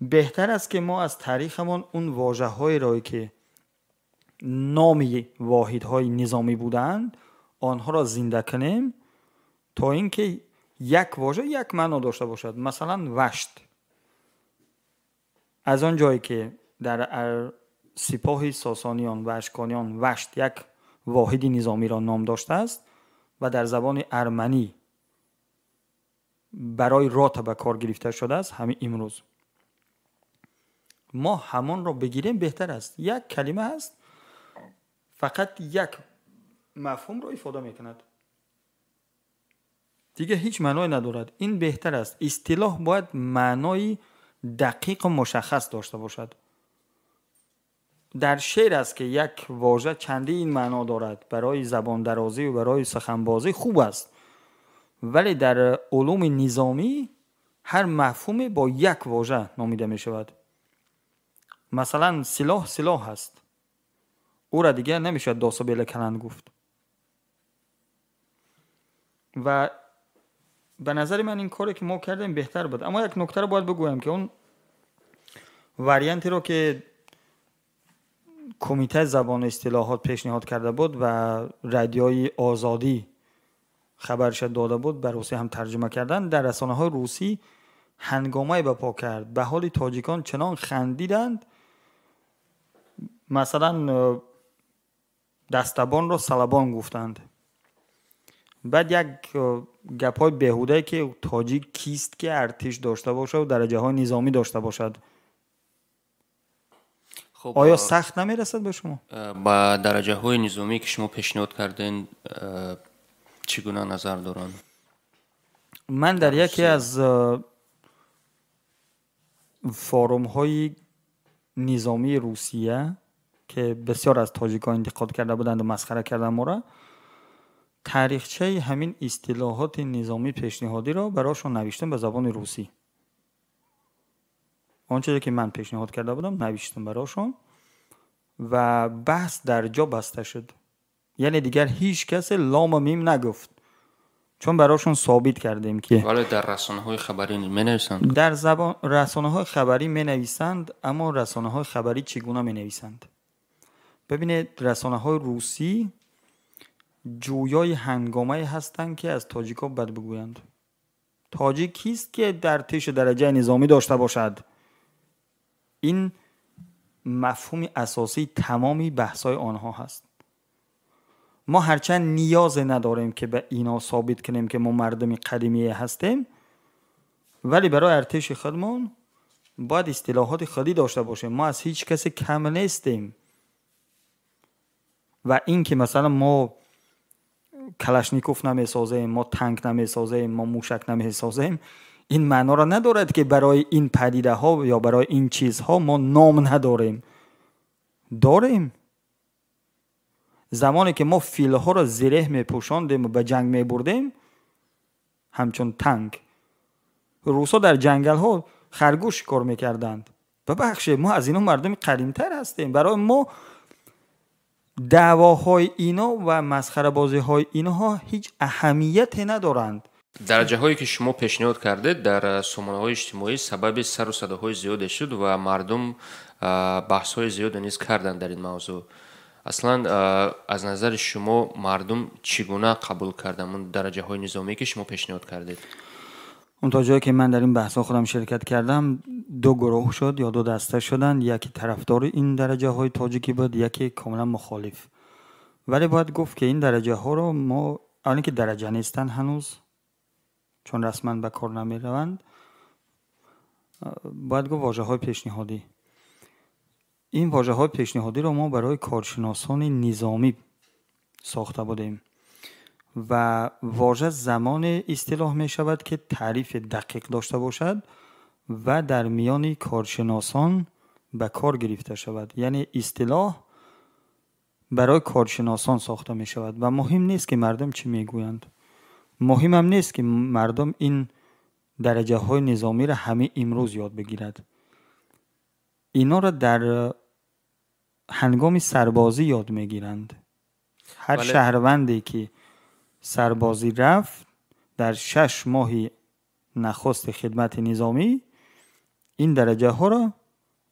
بهتر است که ما از تاریخمون اون واژه های رایی که نامی واحدهای نظامی بودند آنها را زنده کنیم تا اینکه یک واژه یک معنا داشته باشد. مثلا وشت، از آن جایی که در سپاه ساسانیان و اشکانیان وشت یک واحد نظامی را نام داشته است و در زبان ارمنی برای رات به کار گرفته شده است، همین امروز ما همان را بگیریم بهتر است. یک کلمه است فقط یک مفهوم را ifade میکند، دیگه هیچ معنی ندارد. این بهتر است. اصطلاح باید معنای دقیق و مشخص داشته باشد. در شعر است که یک واژه چندین معنا دارد. برای زبان درازی و برای سخنبازی خوب است، ولی در علوم نظامی هر مفهوم با یک واژه نامیده می شود. مثلا سلاح سلاح هست، او را دیگه نمیشه داسا بیل کلند گفت. و به نظر من این کاری که ما کردیم بهتر بود. اما یک نکته رو باید بگویم که اون واریانتی رو که کمیته زبان اصطلاحات پیشنهاد کرده بود و رادیوی آزادی خبرش داده بود، به روسی هم ترجمه کردن، در رسانه‌های روسی هنگامه برپا کرد، به حال تاجیکان چنان خندیدند مثلا دستبان را سلبان گفتند. بعد یک گپای بیهوده که تاجیک کیست که ارتش داشته باشه و درجه های نظامی داشته باشد. خب آیا سخت نمیرسد به شما؟ با درجه های نظامی که شما پیشنهاد کردین چگونه نظر دارن؟ من در یکی از فاروم های نظامی روسیه که بسیار از تاجیکان انتقاد کرده بودند و مسخره کردن ما را، تاریخچه همین اصطلاحات نظامی پیشنهادی را براشون نوشتم به زبان روسی. آنچه که من پیشنهاد کرده بودم نوشتم براشون و بحث در جا بسته شد. یعنی دیگر هیچ کس لام و میم نگفت، چون براشون ثابت کردیم که ولی در رسانه‌های خبری می‌نویسند. در زبان رسانه‌های خبری می‌نویسند، اما رسانه‌های خبری چگونه می‌نویسند؟ ببینید رسانه‌های روسی جویای هنگامه هستند که از تاجیک‌ها بد بگویند. تاجیک کیست که در ارتش درجه نظامی داشته باشد؟ این مفهوم اساسی تمامی بحث‌های آنها هست. ما هرچند نیاز نداریم که به اینا ثابت کنیم که ما مردم قدیمی هستیم، ولی برای ارتش خودمون باید اصطلاحات خودی داشته باشیم. ما از هیچ کسی کم نیستیم و این که مثلا ما کلاشنیکوف نمیسازیم، ما تانک نمیسازیم، ما موشک نمیسازیم، این معنا را ندارد که برای این پدیده ها یا برای این چیزها ما نام نداریم. داریم. زمانی که ما فیل ها را زره میپوشاندیم و به جنگ میبردیم همچون تانک، روسا در جنگل ها خرگوش کار میکردند. ببخشید ما از اینا مردم قدیمتر هستیم. برای ما دعواهای اینا و مسخره بازی های اینها هیچ اهمیت ندارند. درجه هایی که شما پیشنهاد کردید در سامانه های اجتماعی سبب سر و صداهای زیاد شد و مردم بحث های زیاد نیز کردند در این موضوع. اصلا از نظر شما مردم چگونه قبول کردند اون درجه های نظامی که شما پیشنهاد کردید؟ اون تا جایی که من در این بحث ها خودم شرکت کردم، دو گروه شد یا دو دسته شدند. یکی طرفدار این درجه های تاجیکی بود، یکی کاملا مخالف. ولی باید گفت که این درجه ها رو ما آنی که درجه نیستن هنوز، چون رسما به کار نمی روند، باید گفت واژه های پیشنهادی. این واژه های پیشنهادی رو ما برای کارشناسان نظامی ساخته بودیم و واژه زمان اصطلاح می شود که تعریف دقیق داشته باشد و در میان کارشناسان به کار گرفته شود. یعنی اصطلاح برای کارشناسان ساخته می شود و مهم نیست که مردم چی می گویند. مهم هم نیست که مردم این درجه های نظامی را همه امروز یاد بگیرد. اینا را در هنگام سربازی یاد می گیرند. هر شهروندی که سربازی رفت در 6 ماه نخست خدمت نظامی این درجه ها را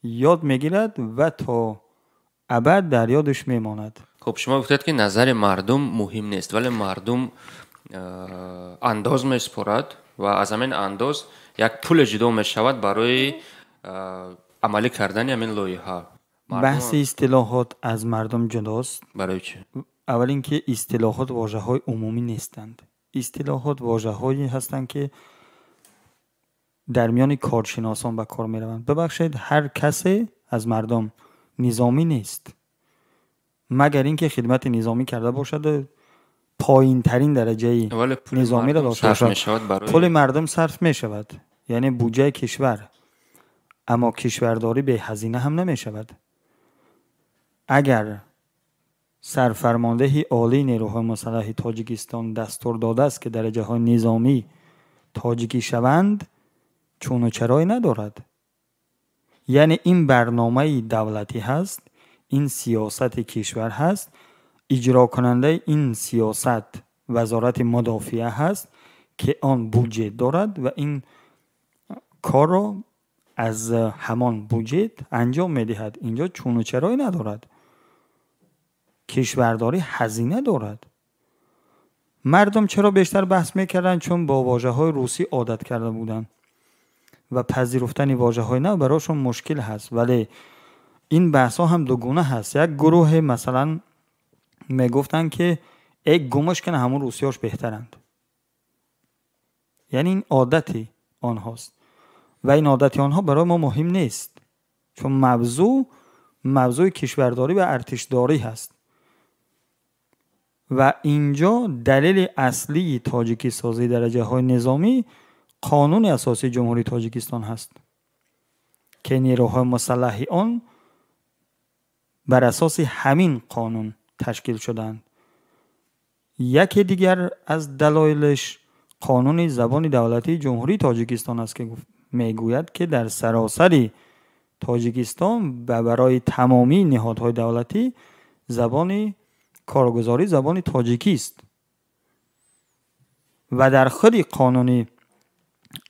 یاد میگیرد و تا ابد در یادش میماند. خب شما گفتید که نظر مردم مهم نیست، ولی مردم انداز میسپارد و از همین انداز یک پول جدا میشود برای عملی کردن همین لایحه. بحث اصطلاحات از مردم جداست. برای چی؟ اول اینکه اصطلاحات واژه‌های عمومی نیستند. اصطلاحات واژه‌هایی هستند که در میان کارشناسان به کار می‌روند. ببخشید هر کسی از مردم نظامی نیست، مگر اینکه خدمت نظامی کرده باشد، پایین ترین درجه نظامی را داشته باشد. پول مردم صرف می‌شود، یعنی بودجه کشور، اما کشورداری به هزینه هم نمی‌شود. اگر سرفرمانده عالی نیروهای مسلح تاجیکستان دستور داده است که درجه های نظامی تاجیکی شوند، چون و چرایی ندارد. یعنی این برنامه دولتی هست، این سیاست کشور هست، اجرا کننده این سیاست وزارت مدافعه هست که آن بودجه دارد و این کار را از همان بودجه انجام میدهد. اینجا چون و چرایی ندارد. کشورداری هزینه دارد. مردم چرا بیشتر بحث میکردن؟ چون با واژه‌های روسی عادت کرده بودن. و پذیرفتن واژه‌های نو براشون مشکل هست. ولی این بحث‌ها هم دو گونه هست. یک گروه مثلا میگفتن که یک گمش کنه همون روسیاش بهترند، یعنی این عادتی آنهاست و این عادتی آنها برای ما مهم نیست، چون موضوع کشورداری و ارتشداری هست و اینجا دلیل اصلی تاجیکی سازی درجه های نظامی قانون اساسی جمهوری تاجیکستان هست که نیروهای مسلح آن بر اساس همین قانون تشکیل شدند. یکی دیگر از دلایلش قانون زبان دولتی جمهوری تاجیکستان است که میگوید که در سراسر تاجیکستان و برای تمامی نهادهای دولتی زبان کارگزاری زبان تاجیکی است و در خود قانون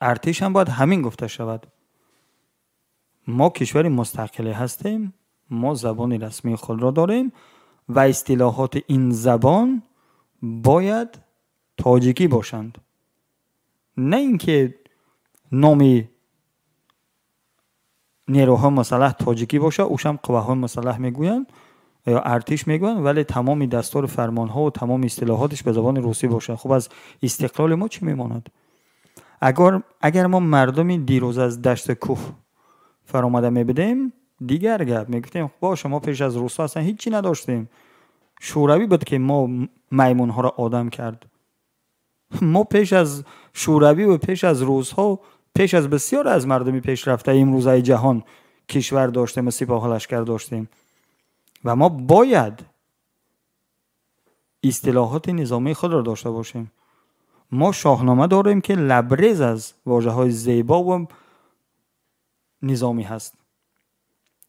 ارتش هم باید همین گفته شود. ما کشور مستقلی هستیم، ما زبان رسمی خود را داریم و اصطلاحات این زبان باید تاجیکی باشند، نه اینکه نام نیروهای مسلح تاجیکی باشه اوش هم قواهای مسلح میگوین یا ارتش میگوین، ولی تمام دستور فرمانها و تمام اصطلاحاتش به زبان روسی باشه. خب از استقلال ما چی میماند؟ اگر ما مردمی دیروز از دشت کوه فرامده میبدیم دیگر گپ میگفتیم باشه ما پیش از روسا اصلا هیچی نداشتیم، شوروی بود که ما میمون ها را آدم کرد. ما پیش از شوروی و پیش از روسها پیش از بسیار از مردمی پیشرفته امروزه جهان کشور داشتیم و سپاه و لشکر داشتیم و ما باید اصطلاحات نظامی خود را داشته باشیم. ما شاهنامه داریم که لبریز از واژه‌های زیبا و نظامی هست.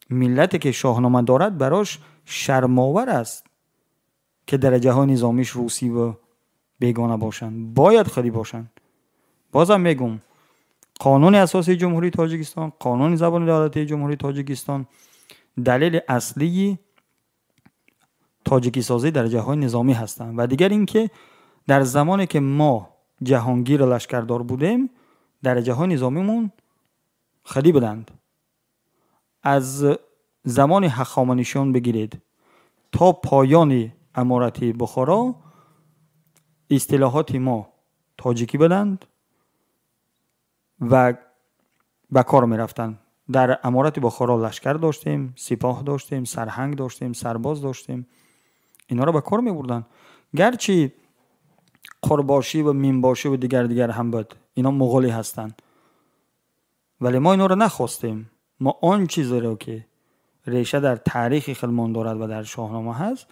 ملتی که شاهنامه دارد براش شرم‌آور است که درجه های نظامیش روسی و بیگانه باشند، باید خودی باشند. بازم میگم قانون اساسی جمهوری تاجیکستان، قانون زبان دولتی جمهوری تاجیکستان دلیل اصلی تاجیکی سازی درجه های نظامی هستند. و دیگر اینکه در زمانی که ما جهانگیر لشکردار بودیم درجه های نظامیمون خیلی بودند. از زمان هخامنشیان بگیرید تا پایان امارت بخارا اصطلاحات ما تاجیکی بودند و به کار می رفتن. در امارت بخارا لشکر داشتیم، سپاه داشتیم، سرهنگ داشتیم، سرباز داشتیم، اینا را به کار می بردن. گرچه قرباشی و مینباشی و دیگر هم بود، اینا مغولی هستند، ولی ما اینا را نخواستیم. ما آن چیزی را که ریشه در تاریخ خودمان دارد و در شاهنامه هست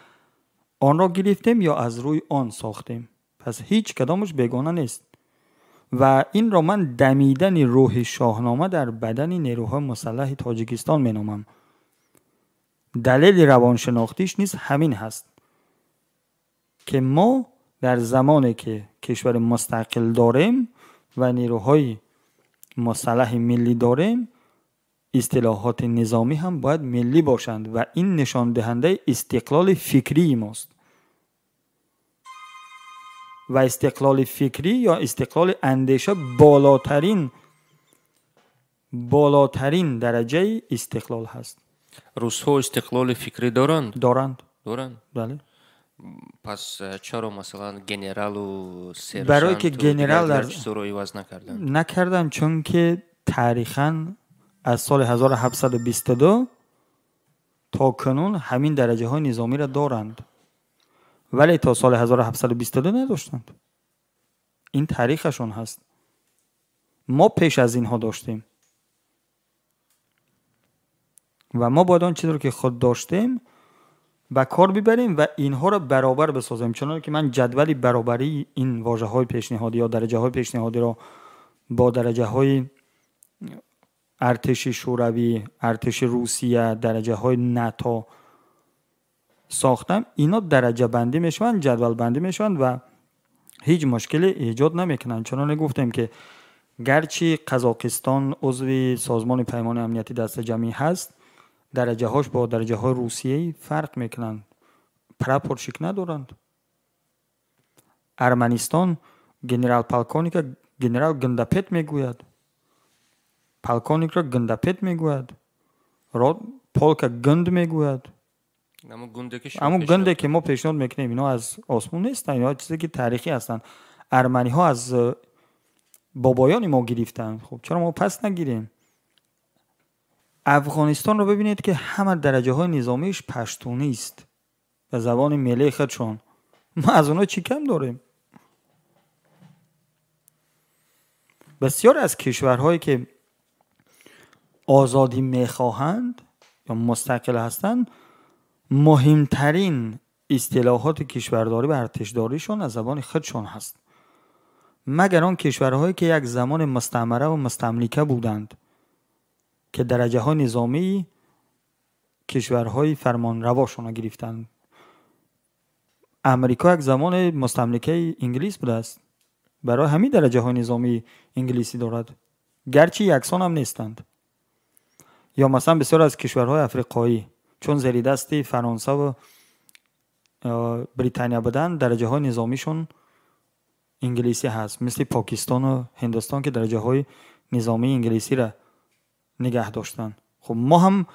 آن را گرفتیم یا از روی آن ساختیم، پس هیچ کدامش بیگانه نیست. و این را من دمیدن روح شاهنامه در بدن نیروهای مسلح تاجیکستان می نامم. دلیل روانشناختیش نیست همین هست که ما در زمانی که کشور مستقل داریم و نیروهای مسلح ملی داریم اصطلاحات نظامی هم باید ملی باشند و این نشان دهنده استقلال فکری ماست. و استقلال فکری یا استقلال اندیشه بالاترین درجه استقلال هست. روس‌ها استقلال فکری دارند؟ بله. پس چرا مثلا گنرال و سرژانت برای که گنرال در زورایی وضع نکردن چون که تاریخاً از سال 1722 تا کنون همین درجه های نظامی را دارند، ولی تا سال 1722 نداشتند. این تاریخشون هست. ما پیش از اینها داشتیم و ما باید آن چیزی رو که خود داشتیم به کار ببریم و اینها را برابر بسازیم. چون که من جدول برابری این واژه های پیشنهادی یا درجه های پیشنهادی را با درجه های ارتش شوروی، ارتش روسیه، درجه های ناتو ساختم، اینا درجه بندی میشوند، جدول بندی میشوند و هیچ مشکلی ایجاد نمیکنند. چون گفتیم که گرچه قزاقستان عضو سازمان پیمان امنیتی دست جمعی هست درجه هاش با درجه های روسیه فرق میکنند، پراپورشیک ندارند. ارمنستان گنرال پالکونیک گنرال گندپت میگوید، پالکونیک را گندپت میگوید، پولکا گند میگوید. اما گنده که ما پیشنهاد میکنیم اینا از آسمون نیستن، اینا چیزی که تاریخی هستن. ارمنی ها از بابایان ما گرفتن، خب چرا ما پس نگیریم؟ افغانستان رو ببینید که همه درجه های نظامیش پشتونی است به زبان ملی خودشون. ما از اونا چی کم داریم؟ بسیار از کشورهایی که آزادی میخواهند یا مستقل هستند، مهمترین اصطلاحات کشورداری و ارتشداریشون از زبان خودشون هست، مگر آن کشورهایی که یک زمان مستعمره و مستملکه بودند که درجه های نظامی کشورهای فرمان رواشون گرفتند. امریکا یک زمان مستملکه انگلیس بوده است، برای همین درجه های نظامی انگلیسی دارد، گرچه یکسان هم نیستند. یا مثلا بسیار از کشورهای افریقایی چون زیر دست فرانسه و بریتانیا بودن، درجه های نظامیشون انگلیسی هست، مثل پاکستان و هندوستان که درجه های نظامی انگلیسی را نگه داشتن. خب ما هم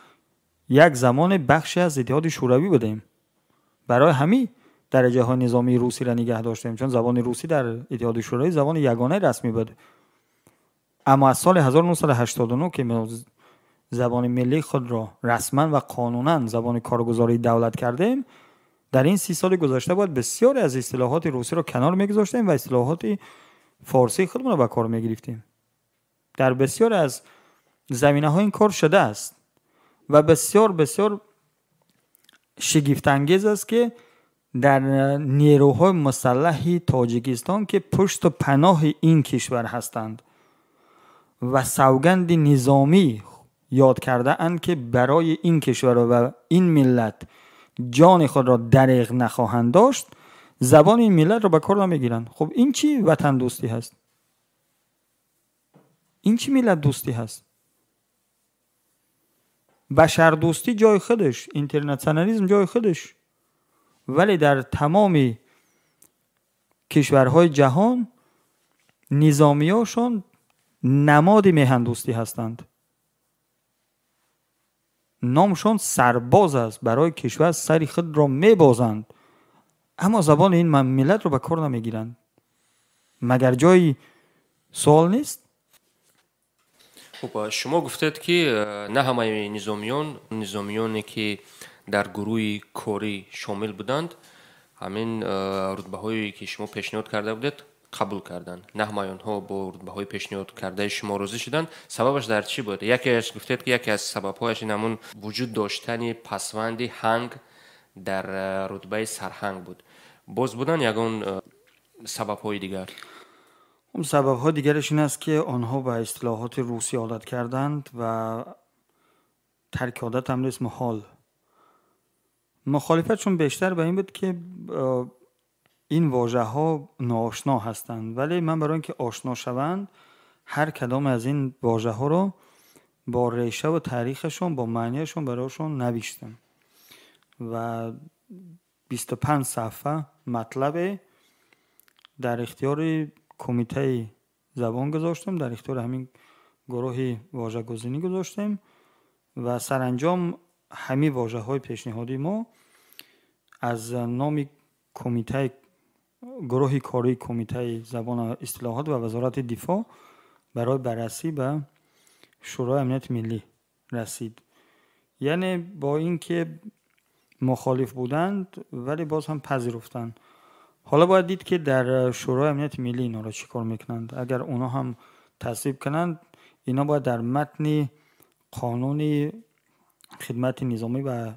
یک زمان بخشی از اتحاد شوروی بودیم، برای همین درجه های نظامی روسی را نگه داشتیم، چون زبان روسی در اتحاد شوروی زبان یگانه رسمی بود. اما از سال 1989 که زبان ملی خود را رسما و قانونا زبان کارگزاری دولت کردیم، در این 30 سال گذشته باید بسیاری از اصطلاحات روسی را کنار میگذاشتیم و اصطلاحات فارسی خودمون را به کار میگرفتیم. در بسیار از زمینه ها این کار شده است و بسیار بسیار شگفت انگیز است که در نیروهای مسلح تاجیکستان که پشت و پناه این کشور هستند و سوگند نظامی یاد کرده اند که برای این کشور و این ملت جان خود را دریغ نخواهند داشت، زبان این ملت را به کار نمیگیرند. خب این چی وطن دوستی هست؟ این چی ملت دوستی هست؟ بشر دوستی جای خودش، اینترنشنالیسم جای خودش، ولی در تمام کشورهای جهان نظامیاشون نماد میهن دوستی هستند. نامشون سرباز است، برای کشور سر خود را میبازند، اما زبان این ملت رو به کار نمیگیرند. مگر جای سوال نیست؟ خب شما گفتید که نه همه نظامیانی که در گروه کاری شامل بودند همین رتبه هایی که شما پیشنهاد کرده بودید قبول کردند، نه همه آنها با رتبه های پیشنهاد کرده شما راضی شدند. سببش در چی بود؟ گفتید که یکی از سبب‌هایش همون وجود داشتن پسوند هنگ در رتبه سرهنگ بود. باز بودن یگان سبب‌های دیگر؟ اون سبب‌های دیگرش این است که آنها به اصطلاحات روسی عادت کردند و ترک عادت هم نیست محال. مخالفتشون بیشتر به این بود که این واژه ها ناآشنا هستند، ولی من برای اینکه آشنا شوند هر کدام از این واژه ها رو با ریشه و تاریخشون با معنیشون برایشون نوشتم و 25 صفحه مطلب در اختیار کمیته زبان گذاشتم، در اختیار همین گروه واژه گزینی گذاشتم و سرانجام همین واژه های پیشنهادی ما از نام کمیته گروه کاری کمیته زبان و اصطلاحات و وزارت دفاع برای بررسی به شورای امنیت ملی رسید. یعنی با اینکه مخالف بودند ولی باز هم پذیرفتند. حالا باید دید که در شورای امنیت ملی اینا را چیکار میکنند. اگر اونا هم تصویب کنند، اینا باید در متن قانون خدمت نظامی و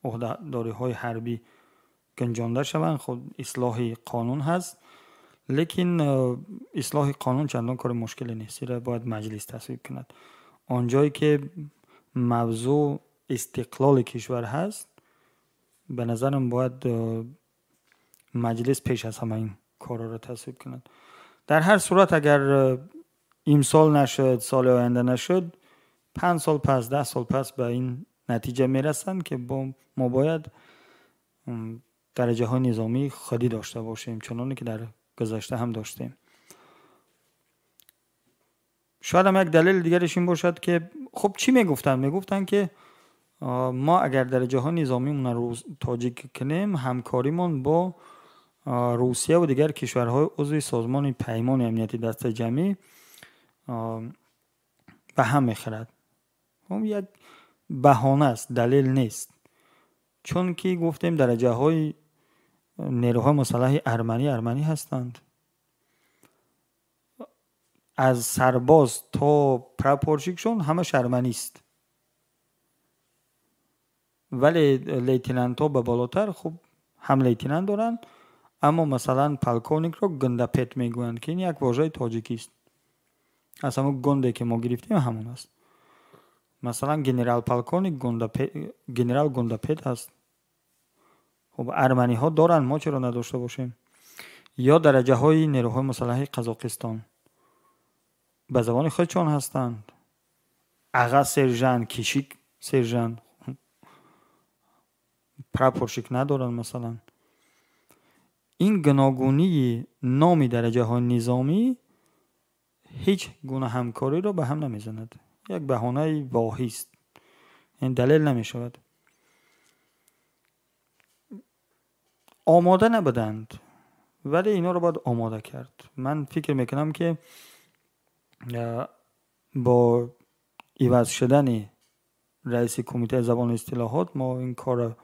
عهدهداری های حربی گنجانده شوند. خب اصلاح قانون هست، لیکن اصلاح قانون چندان کار مشکلی نیست، را باید مجلس تصویب کند. آنجایی که موضوع استقلال کشور هست، به نظرم باید مجلس پیش از همه این کارا را تصویب کند. در هر صورت اگر امسال نشد، سال آینده نشد، 5 سال پس، 10 سال پس به این نتیجه میرسند که ما باید درجه های نظامی خودی داشته باشیم، چنانه که در گذشته هم داشتیم. شاید هم یک دلیل دیگرش این باشد که خب چی میگفتن که ما اگر درجه های نظامیمون رو تاجیک کنیم، همکاریمون با روسیه و دیگر کشورهای عضو سازمان پیمان امنیتی دست جمعی به هم میخورد. اون یک بهانه است، دلیل نیست. چون که گفتیم درجه های نیروهای مسلح ارمنی هستند. از سرباز تا پراپورشیکشون همه ارمنی است. ولی لیتنانت ها به بالاتر خب هم لیتنانت دارن، اما مثلا پالکونیک رو گنداپت میگویند که این یک واژه تاجیکی است. از همون گنده که ما گرفتیم همون است. مثلا گنرال پالکونیک گنرال گنداپت هست. خب ارمنی ها دارن، ما چرا نداشته باشیم؟ یا درجه های نیروهای مسلح قزاقستان به زبان خودشان هستند. آقا سرژان، کشیک سرژان، پراپورشیک ندارن. مثلا این گوناگونی نام درجه های نظامی هیچ گونه همکاری رو به هم نمیزند. یک بهانه واهی است. این دلیل نمی شود. آماده نبودند، ولی اینا رو باید آماده کرد. من فکر میکنم که با عوض شدن رئیس کمیته زبان اصطلاحات ما این کار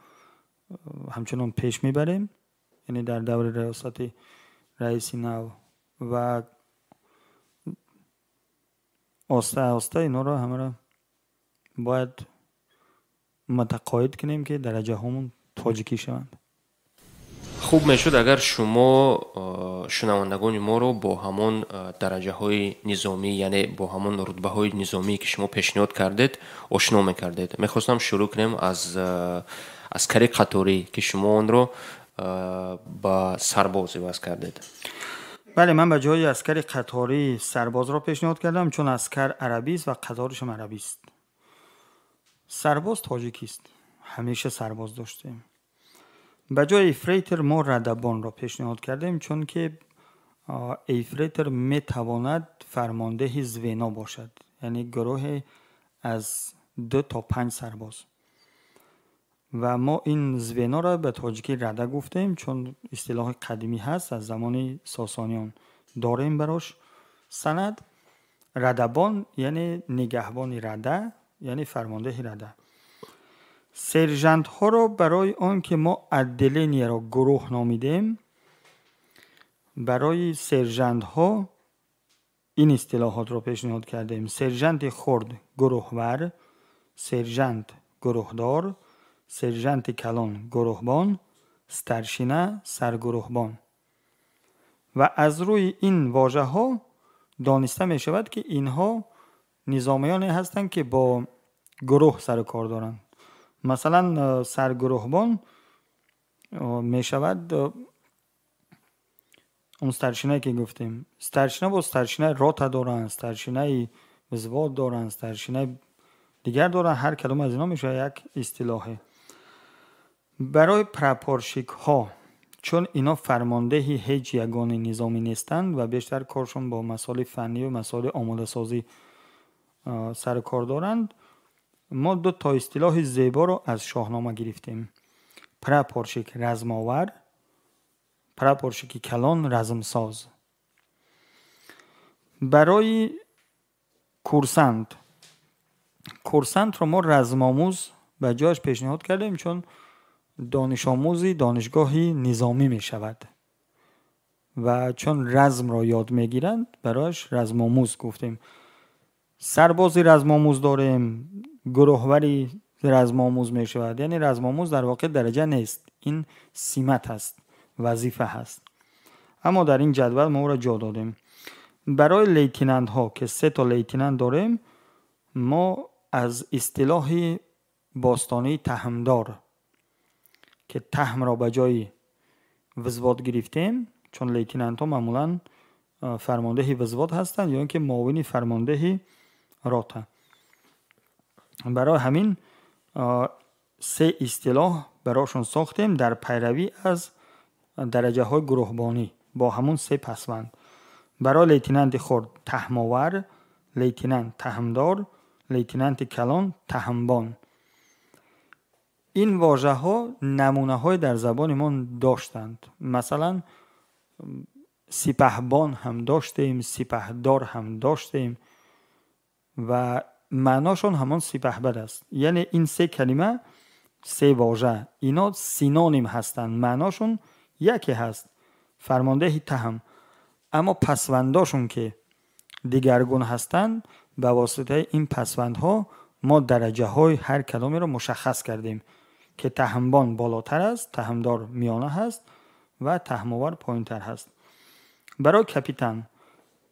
همچنان پیش میبریم، یعنی در دور ریاست رئیس نو، و آسته آسته اینا رو همه رو باید متقاعد کنیم که درجه همون تاجیکی شوند. خوب میشد اگر شما شنوندگان ما رو با همون درجه های نظامی، یعنی با همون رتبه های نظامی که شما پیشنهاد کردید آشنا میکردید. میخواستم شروع کنیم از عسکری قطاری که شما اون رو با سرباز عوض کردید. بله، من به جای عسکری قطاری سرباز را پیشنهاد کردم، چون عسکر عربی است و قطارش هم عربی است. سرباز تاجیکی است، همیشه سرباز داشتیم. به جای ایفریتر ما ردبان را پیشنهاد کردیم، چون که ایفریتر می تواند فرمانده زوینا باشد، یعنی گروه از 2 تا 5 سرباز. و ما این زوینا را به تاجیکی رده گفتیم، چون اصطلاح قدیمی هست، از زمان ساسانیان داریم براش سند. ردبان یعنی نگهبان رده، یعنی فرمانده رده. سرژانت ها را برای آن که ما ادلینی را گروه نامیدیم، برای سرژانت ها این اصطلاحات را پیشنهاد کردیم: سرژانت خرد گروهور، سرژانت گروهدار، سرژانت کلان گروهبان، سترشینه سرگروهبان. و از روی این واژه ها دانسته می شود که اینها نظامیانی هستند که با گروه سر کار دارند. مثلا سرگروهبان می شود اون سترشینه که گفتیم، سترشینه با سترشینه راتا دارن، سترشینه وزواد دارن، سترشینه دیگر دارن. هر کدوم از اینا میشه یک اصطلاحه. برای پراپورشیک ها، چون اینا فرمانده هیچ یگان نظامی نیستند و بیشتر کارشون با مسائل فنی و مسائل آماده سازی سر کار دارند، ما 2 تا اصطلاح زیبا رو از شاهنامه گرفتیم: پراپورشیک رزماور، پراپورشیک کلان رزمساز. برای کورسانت رو ما رزمآموز به جایش پیشنهاد کردیم، چون دانش آموزی دانشگاهی نظامی می شود و چون رزم را یاد می گیرند برایش رزمآموز گفتیم. سربازی رزمآموز داریم، گروهوری رزمآموز می شود. یعنی رزمآموز در واقع درجه نیست، این سمت هست، وظیفه هست، اما در این جدول ما را جا دادیم. برای لیتنانت ها که 3 تا لیتنانت داریم، ما از اصطلاح باستانی تهمدار که تهم را به جای وزواد گرفتیم، چون لیتنانت ها معمولا فرمانده وزواد هستند یا اینکه معاون فرمانده راتا. برای همین 3 اصطلاح براشون ساختیم در پیروی از درجه های گروهبانی با همون 3 پسوند. برای لیتنانت خرد تهماور، لیتنانت تهمدار، لیتنانت کلان تهمبان. این واژه ها نمونه های در زبان ما داشتند. مثلا سپهبان هم داشتیم، سپهدار هم داشتیم و معناشون همان سپهبد است. یعنی این سه کلمه، سه واژه، اینا سینونیم هستند، معناشون یکی هست، فرمانده تهم. اما پسونداشون که دیگرگون هستند، به واسطه این پسوندها ما درجه های هر کلمه را مشخص کردیم که تهمبان بالاتر است، تهمدار میانه هست و تهمآور پایینتر هست. برای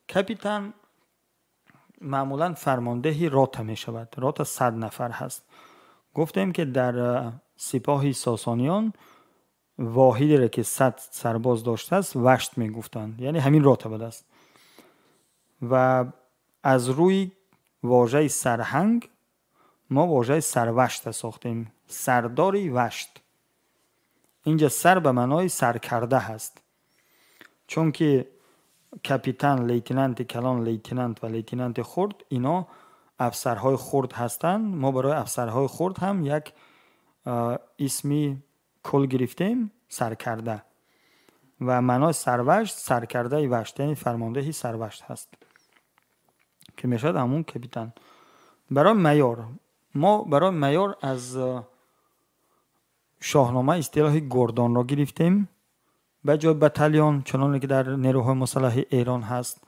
کپیتان معمولا فرمانده روتا می شود. روتا 100 نفر هست. گفتیم که در سپاه ساسانیان واحدی را که 100 سرباز داشته است وشت می گفتند، یعنی همین روتا بود است. و از روی واژه سرهنگ ما واژه سروشت ساختیم، سرداری وشت. اینجا سر به معنای سرکرده هست، چون که کپیتان، لیتنانت کلان، لیتنانت و لیتنانت خرد اینا افسرهای خرد هستند. ما برای افسرهای خرد هم یک اسمی کل گرفتیم، سرکرده، و معنای سروشت سرکرده وشت، یعنی فرمانده سروشت هست که میشد همون کپیتان. برای میار، ما برای میار از شاهنامه اصطلاح گردان را گرفتیم به جای بتالیون، چنانکه در نیروهای مسلح ایران هست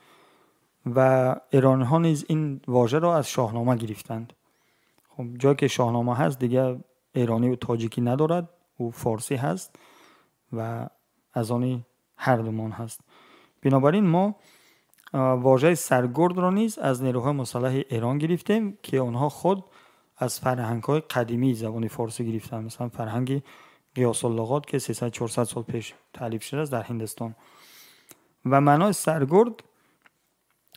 و ایرانی ها نیز این واژه را از شاهنامه گرفتند. خب جایی که شاهنامه هست دیگه ایرانی و تاجیکی ندارد، او فارسی هست و از آنی هر دومان هست. بنابراین ما واژه سرگرد را نیز از نیروهای مسلح ایران گرفتیم که آنها خود از فرهنگ‌های قدیمی زبان فارسی گرفتند، مثلا فرهنگ قیاس اللغات که 300-400 سال پیش تألیف شده است در هندوستان. و معنای سرگرد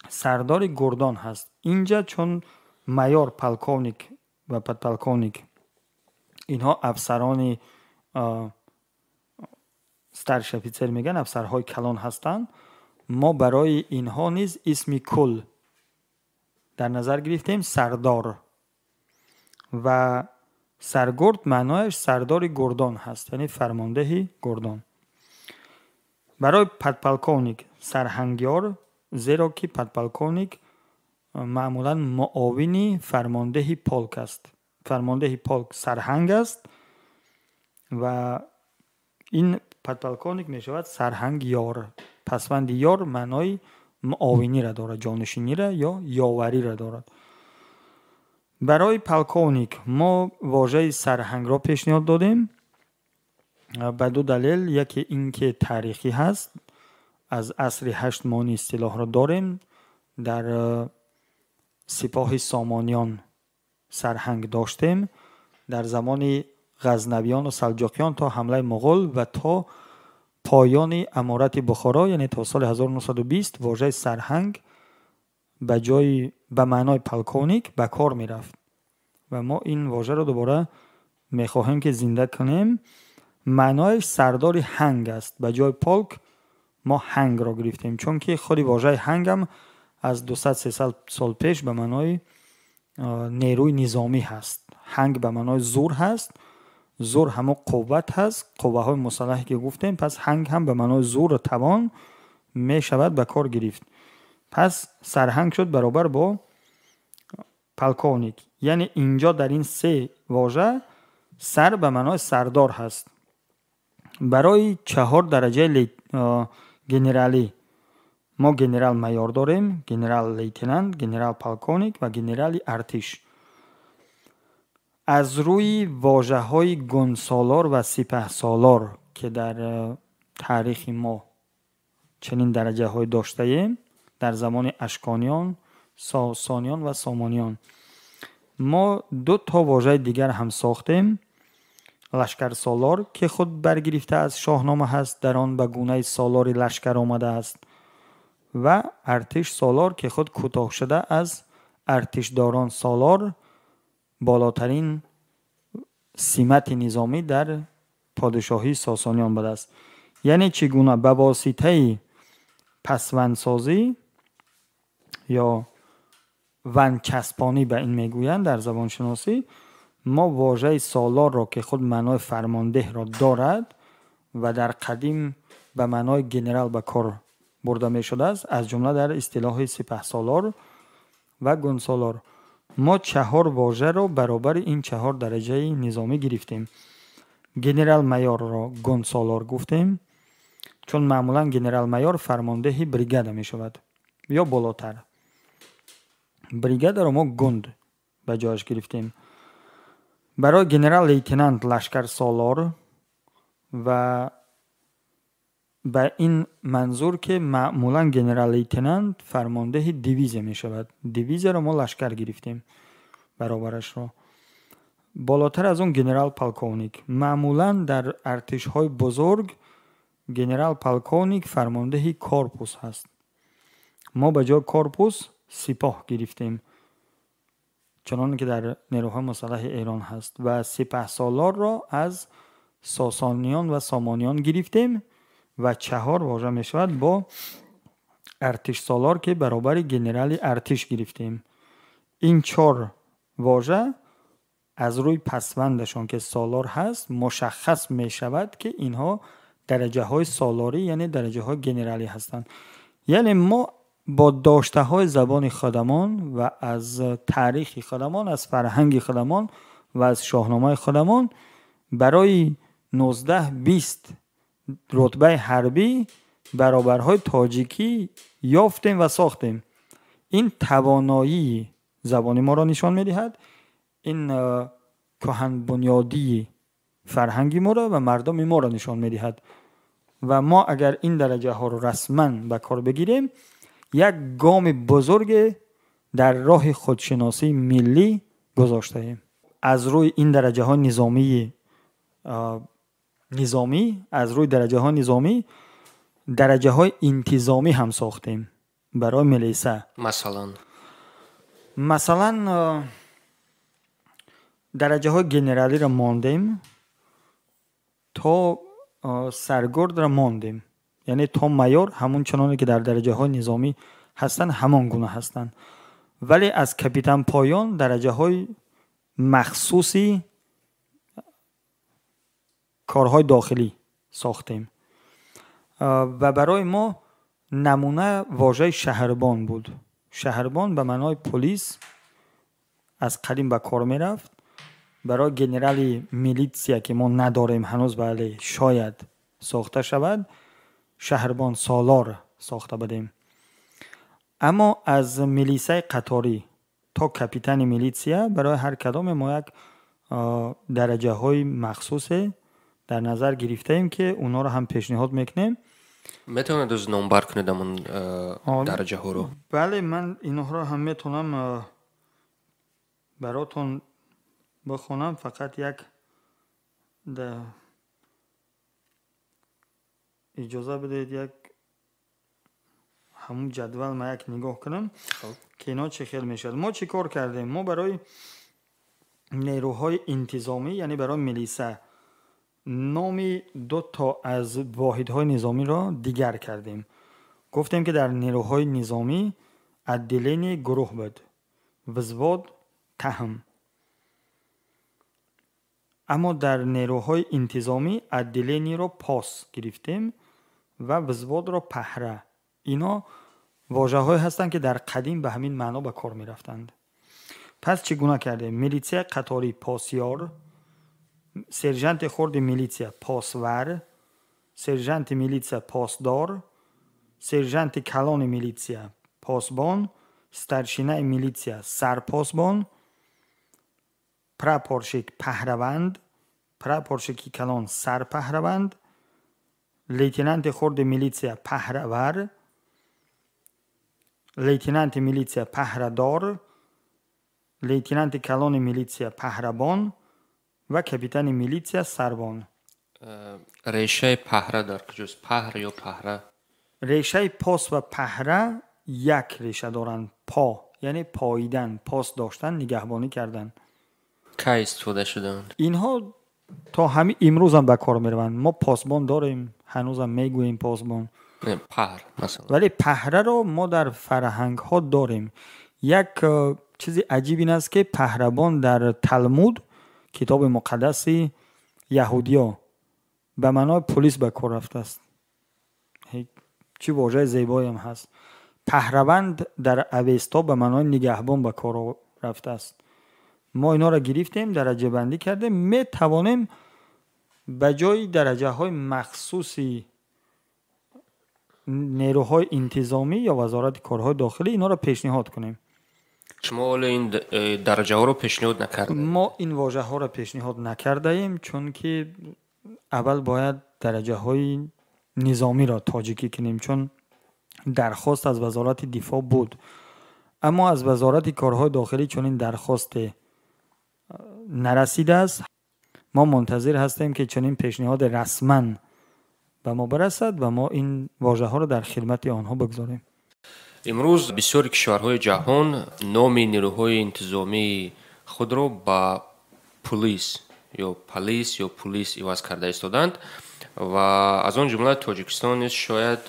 سردار گردان هست. اینجا چون مایور، پلکونیک و پلکونیک اینها افسران ستارشپیتسر میگن، افسرهای کلان هستند، ما برای اینها نیز اسمی کل در نظر گرفتیم، سردار. و سرگرد معنایش سردار گردان هست، یعنی فرمانده گردان. برای پدپلکونیک سرهنگیار، زیرا که پدپلکونیک معمولا معاونی فرمانده پولک است. فرمانده پولک سرهنگ است و این پدپلکونیک می شود سرهنگ یار. پسوند یار معنای معاونی را دارد، جانشینی را یا یاوری را دارد. برای پلکونیک ما واژه سرهنگ را پیشنهاد دادیم به دو دلیل. یکی این که تاریخی هست، از عصر 8 ما اصطلاح را داریم. در سپاه سامانیان سرهنگ داشتیم در زمان غزنویان و سلجوقیان تا حمله مغول و تا پایان امارت بخارا، یعنی تا سال 1920 واژه سرهنگ به جای به معنای پلکونیک به کار می رفت و ما این واژه را دوباره می خواهیم که زنده کنیم. معنایش سردار هنگ است. به جای پولک ما هنگ را گرفتیم، چون که خود واژه هنگ هم از 200-300 سال پیش به معنای نیروی نظامی هست. هنگ به معنای زور هست، زور همون قوت هست، قوه های مسلحی که گفتیم. پس هنگ هم به معنای زور و توان می شود به کار گرفت. پس سرهنگ شد برابر با پلکونیک. یعنی اینجا در این سه واژه سر به معنای سردار هست. برای 4 درجه گنرالی ما گنرال مایور داریم، گنرال لیتنانت، گنرال پلکونیک و گنرال ارتش. از روی واژه های گونسالار و سپه سالار که در تاریخ ما چنین درجه های داشته ایم در زمان اشکانیان، ساسانیان و سامانیان، ما 2 واژه دیگر هم ساختیم. لشکر سالار که خود برگرفته از شاهنامه هست، در آن به گونه سالار لشکر آمده است، و ارتش سالار که خود کوتاه شده از ارتشداران سالار، بالاترین سمت نظامی در پادشاهی ساسانیان بوده است. یعنی چگونه به واسطه پسوندسازی یا ونچسبانی به این میگویند در زبان شناسی. ما واژه سالار را که خود معنای فرمانده را دارد و در قدیم به معنای گنرال به کار برده می شده است، از جمله در اصطلاح سپهسالار و گونسالار. ما 4 واژه را برابر این 4 درجه نظامی گرفتیم. گنرال مایور را گونسالار گفتیم چون معمولا گنرال مایور فرمانده بریگاد می شود یا بالاتر. بریگاد را ما گوند به جایش گرفتیم. برای گنرال لیتنانت لشکر سالار و به این منظور که معمولا گنرال لیتنانت فرمانده دیویز می شود. دیویز را ما لشکر گرفتیم برابرش را. بالاتر از اون گنرال پالکونیک. معمولا در ارتش های بزرگ گنرال پالکونیک فرمانده کورپوس هست. ما به جای کورپوس سپاه گرفتیم چنان که در نیروهای مسلح ایران هست و سپهسالار را از ساسانیان و سامانیان گرفتیم و 4 واژه می شود با ارتش سالار که برابر گنرال ارتش گرفتیم. این 4 واژه از روی پسوندشان که سالار هست مشخص می شود که اینها درجه های سالاری یعنی درجه های گنرالی هستند. یعنی ما با داشته های زبان خودمان و از تاریخ خودمان، از فرهنگ خودمان و از شاهنامه خودمان برای 19-20 رتبه حربی برابرهای تاجیکی یافتیم و ساختیم. این توانایی زبانی ما را نشان می‌دهد. این کهن بنیادی فرهنگی ما را و مردم ما را نشان می‌دهد و ما اگر این درجه ها را رسما به کار بگیریم یک گام بزرگ در راه خودشناسی ملی گذاشته ایم. از روی این درجه ها نظامی از روی درجه ها نظامی درجه های انتظامی هم ساختیم برای ملیسه. مثلا درجه های گنرالی را ماندیم تا سرگرد را ماندیم، یعنی تا مایور همون چنانه که در درجه های نظامی هستن همان گونه هستن، ولی از کاپیتان پایان درجه های مخصوصی کارهای داخلی ساختیم و برای ما نمونه واژه شهربان بود. شهربان به معنای پلیس از قدیم به کار می رفت. برای گنرالی میلیتسیا که ما نداریم هنوز ولی شاید ساخته شود شهربان سالار ساخته بدیم. اما از میلیسه قطاری تا کاپیتان میلیتسیا برای هر کدام ما یک درجه های مخصوص در نظر گرفته ایم که اونا رو هم پیشنهاد میکنیم. میتونید از نمبر کنید همون درجه ها رو؟ بله من اینها رو هم میتونم براتون بخونم. فقط یک اجازه بدهید یک همون جدول ما یک نگاه کنم که اینا چه خیلی میشد. ما چی کار کردیم؟ ما برای نیروهای انتظامی یعنی برای ملیسه نام 2 از واحدهای نظامی را دیگر کردیم. گفتیم که در نیروهای نظامی عدلینی گروه بود، وزواد تهم. اما در نیروهای انتظامی عدلینی را پاس گرفتیم و وزواد را پهره. اینا واژه های هستند که در قدیم به همین معنا به کار می رفتند. پس چگونه کردیم؟ میلیتسیا قطاری پاسیار، سرژانت خرد میلیتسیا پاسور، سرژانت میلیتسیا پاسدار، سرژانت کلان میلیتسیا پاسبان، سترشینه میلیتسیا سرپاسبان، پراپورشیک پهلوند، پراپورشیکی کلان سرپهلوند، لیتنانت خرد میلیتسیا پهلور، لیتنانت میلیتسیا پهلدار، لیتنانت کلان میلیتسیا پهلبان و کاپیتان میلیتسیا سربان. ریشه پهره در کجاست؟ پهره یا پهره؟ ریشه پاس و پهره یک ریشه دارن. پا یعنی پاییدن، پاس داشتن، نگهبانی کردن. کی استفاده شدن؟ اینها تا همین امروز هم به کار میروند. ما پاسبان داریم، هنوز هم میگوییم پاسبان. پهر مثلا. ولی پهره رو ما در فرهنگ ها داریم. یک چیزی عجیب این است که پهلوان در تلمود، کتاب مقدس یهودیا، به معنای پلیس به کار رفته است. چی واژه زیبایی هم هست. پهلوند در اوستا به معنای نگهبان به کار رفته است. ما اینا را گرفتیم، درجه بندی کردیم، می توانیم به جای درجه های مخصوصی نیروهای انتظامی یا وزارت کارهای داخلی اینا را پیشنهاد کنیم. شما این درجه ها رو پیشنهاد نکردید؟ ما این واژه ها را پیشنهاد نکرده ایم، چون که اول باید درجه های نظامی را تاجیکی کنیم، چون درخواست از وزارت دفاع بود، اما از وزارت کارهای داخلی چون این درخواست نرسیده است. ما منتظر هستیم که چنین پیشنهاد رسما به ما برسد و ما این واژه ها را در خدمت آنها بگذاریم. امروز بسیاری کشورهای جهان نام نیروهای انتظامی خود را با پلیس یا پلیس عوض کرده ایستادند و از آن جمله تاجیکستان نیز شاید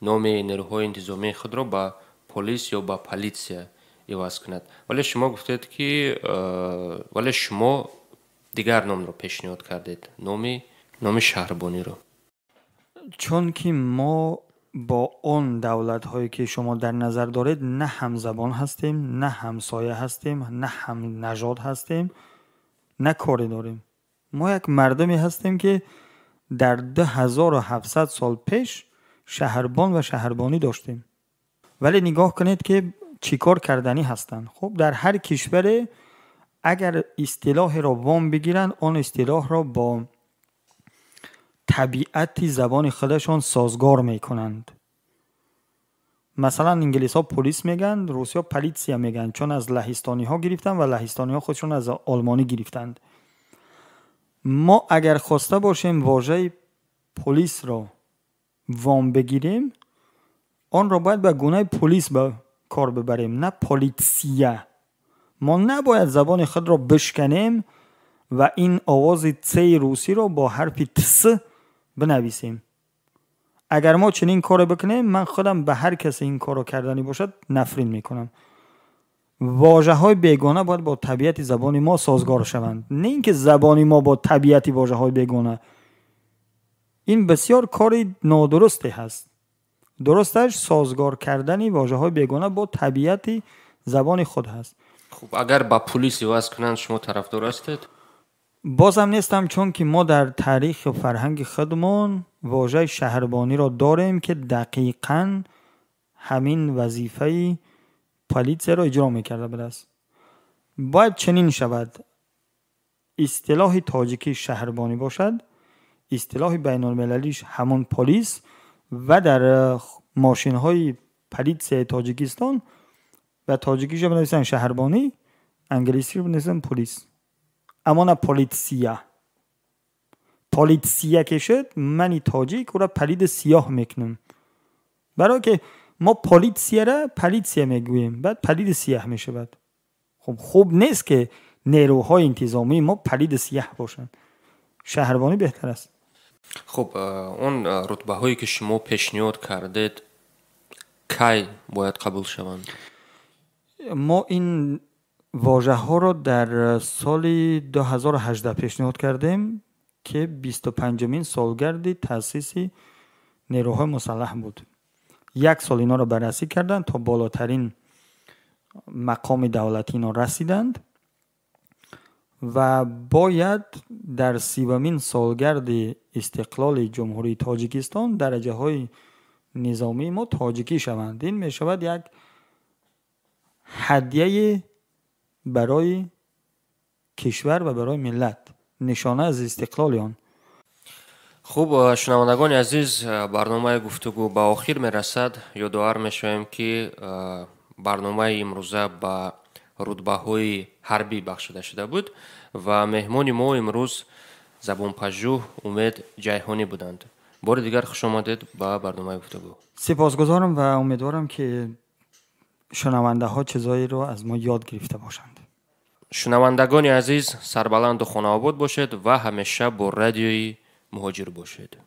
نام نیروهای انتظامی خود را با پلیس یا با پلیسیا عوض کند. ولی شما گفتید که شما دیگر نام را پیشنهاد کردید، نام شهربانی را. چون که ما با اون دولت هایی که شما در نظر دارید نه همزبان هستیم، نه همسایه هستیم، نه هم نژاد هستیم، نه کاری داریم. ما یک مردمی هستیم که در 2700 سال پیش شهربان و شهربانی داشتیم. ولی نگاه کنید که چیکار کردنی هستند. خب در هر کشور اگر اصطلاح را وام بگیرن، آن اصطلاح را با طبیعت زبان خودشان سازگار میکنند. مثلا انگلیس ها پلیس میگن، روسی ها پلیتسیا میگن، چون از لهستانی ها گرفتن و لهستانی ها خودشون از آلمانی گرفتند. ما اگر خواسته باشیم واژه پلیس را وام بگیریم، آن را باید به گونه پلیس به کار ببریم، نه پلیتسیا. ما نباید زبان خود را بشکنیم و این آواز ت روسی را با حرف تس بنویسیم. اگر ما چنین کار بکنیم، من خودم به هر کسی این کارو کردنی باشد نفرین میکنم. واژه های بیگانه باید با طبیعت زبان ما سازگار شوند، نه اینکه زبان ما با طبیعت واژه های بیگانه. این بسیار کاری نادرستی هست. درستش سازگار کردن واژه های بیگانه با طبیعت زبان خود هست. خب اگر با پلیس عوض کنند شما طرفدار هستید؟ بازم نیستم، چون که ما در تاریخ و فرهنگ خودمان واژه شهربانی را داریم که دقیقاً همین وظیفه پلیس را اجرا میکرده بوده است. باید چنین شود: اصطلاح تاجیکی شهربانی باشد، اصطلاح بین المللیش همون پلیس، و در ماشین های پلیس تاجیکستان و تاجیکیش رو بنویسن شهربانی، انگلیسی رو بنویسن پلیس، اما نه پلیتسیا. پلیتسیا که شد منی تاجیک او را پلید سیاه میکنم، برای که ما پلیتسیا را پلیتسیا میگوییم، بعد پلید سیاه میشه. بعد خب خوب نیست که نیروهای انتظامی ما پلید سیاه باشن. شهربانی بهتر است. خب اون رتبه هایی که شما پیشنهاد کردید کی باید قبول شوند؟ ما این واژه ها رو در سال 2018 پیشنهاد کردیم که 25مین سالگرد تأسیس نیروهای مسلح بود. 1 سال اینا رو بررسی کردند، تا بالاترین مقام دولتی اینا رسیدند و باید در 30مین سالگرد استقلال جمهوری تاجیکستان درجه های نظامی ما تاجیکی شوند. این می شود یک هدیه برای کشور و برای ملت، نشانه از استقلال آن. خوب شنوندگان عزیز، برنامه گفتگو به آخر می رسد. یادآور می شویم که برنامه امروزه با رتبه های حربی بخشیده شده بود و مهمان ما امروز زبانپژوه امید جیهانی بودند. بار دیگر خوش آمدید به برنامه گفتگو. سپاسگزارم و امیدوارم که شنونده ها چیزایی رو از ما یاد گرفته باشند. شنوندگان عزیز، سربلند و خانه آباد باشید و همیشه با رادیوی مهاجر باشید.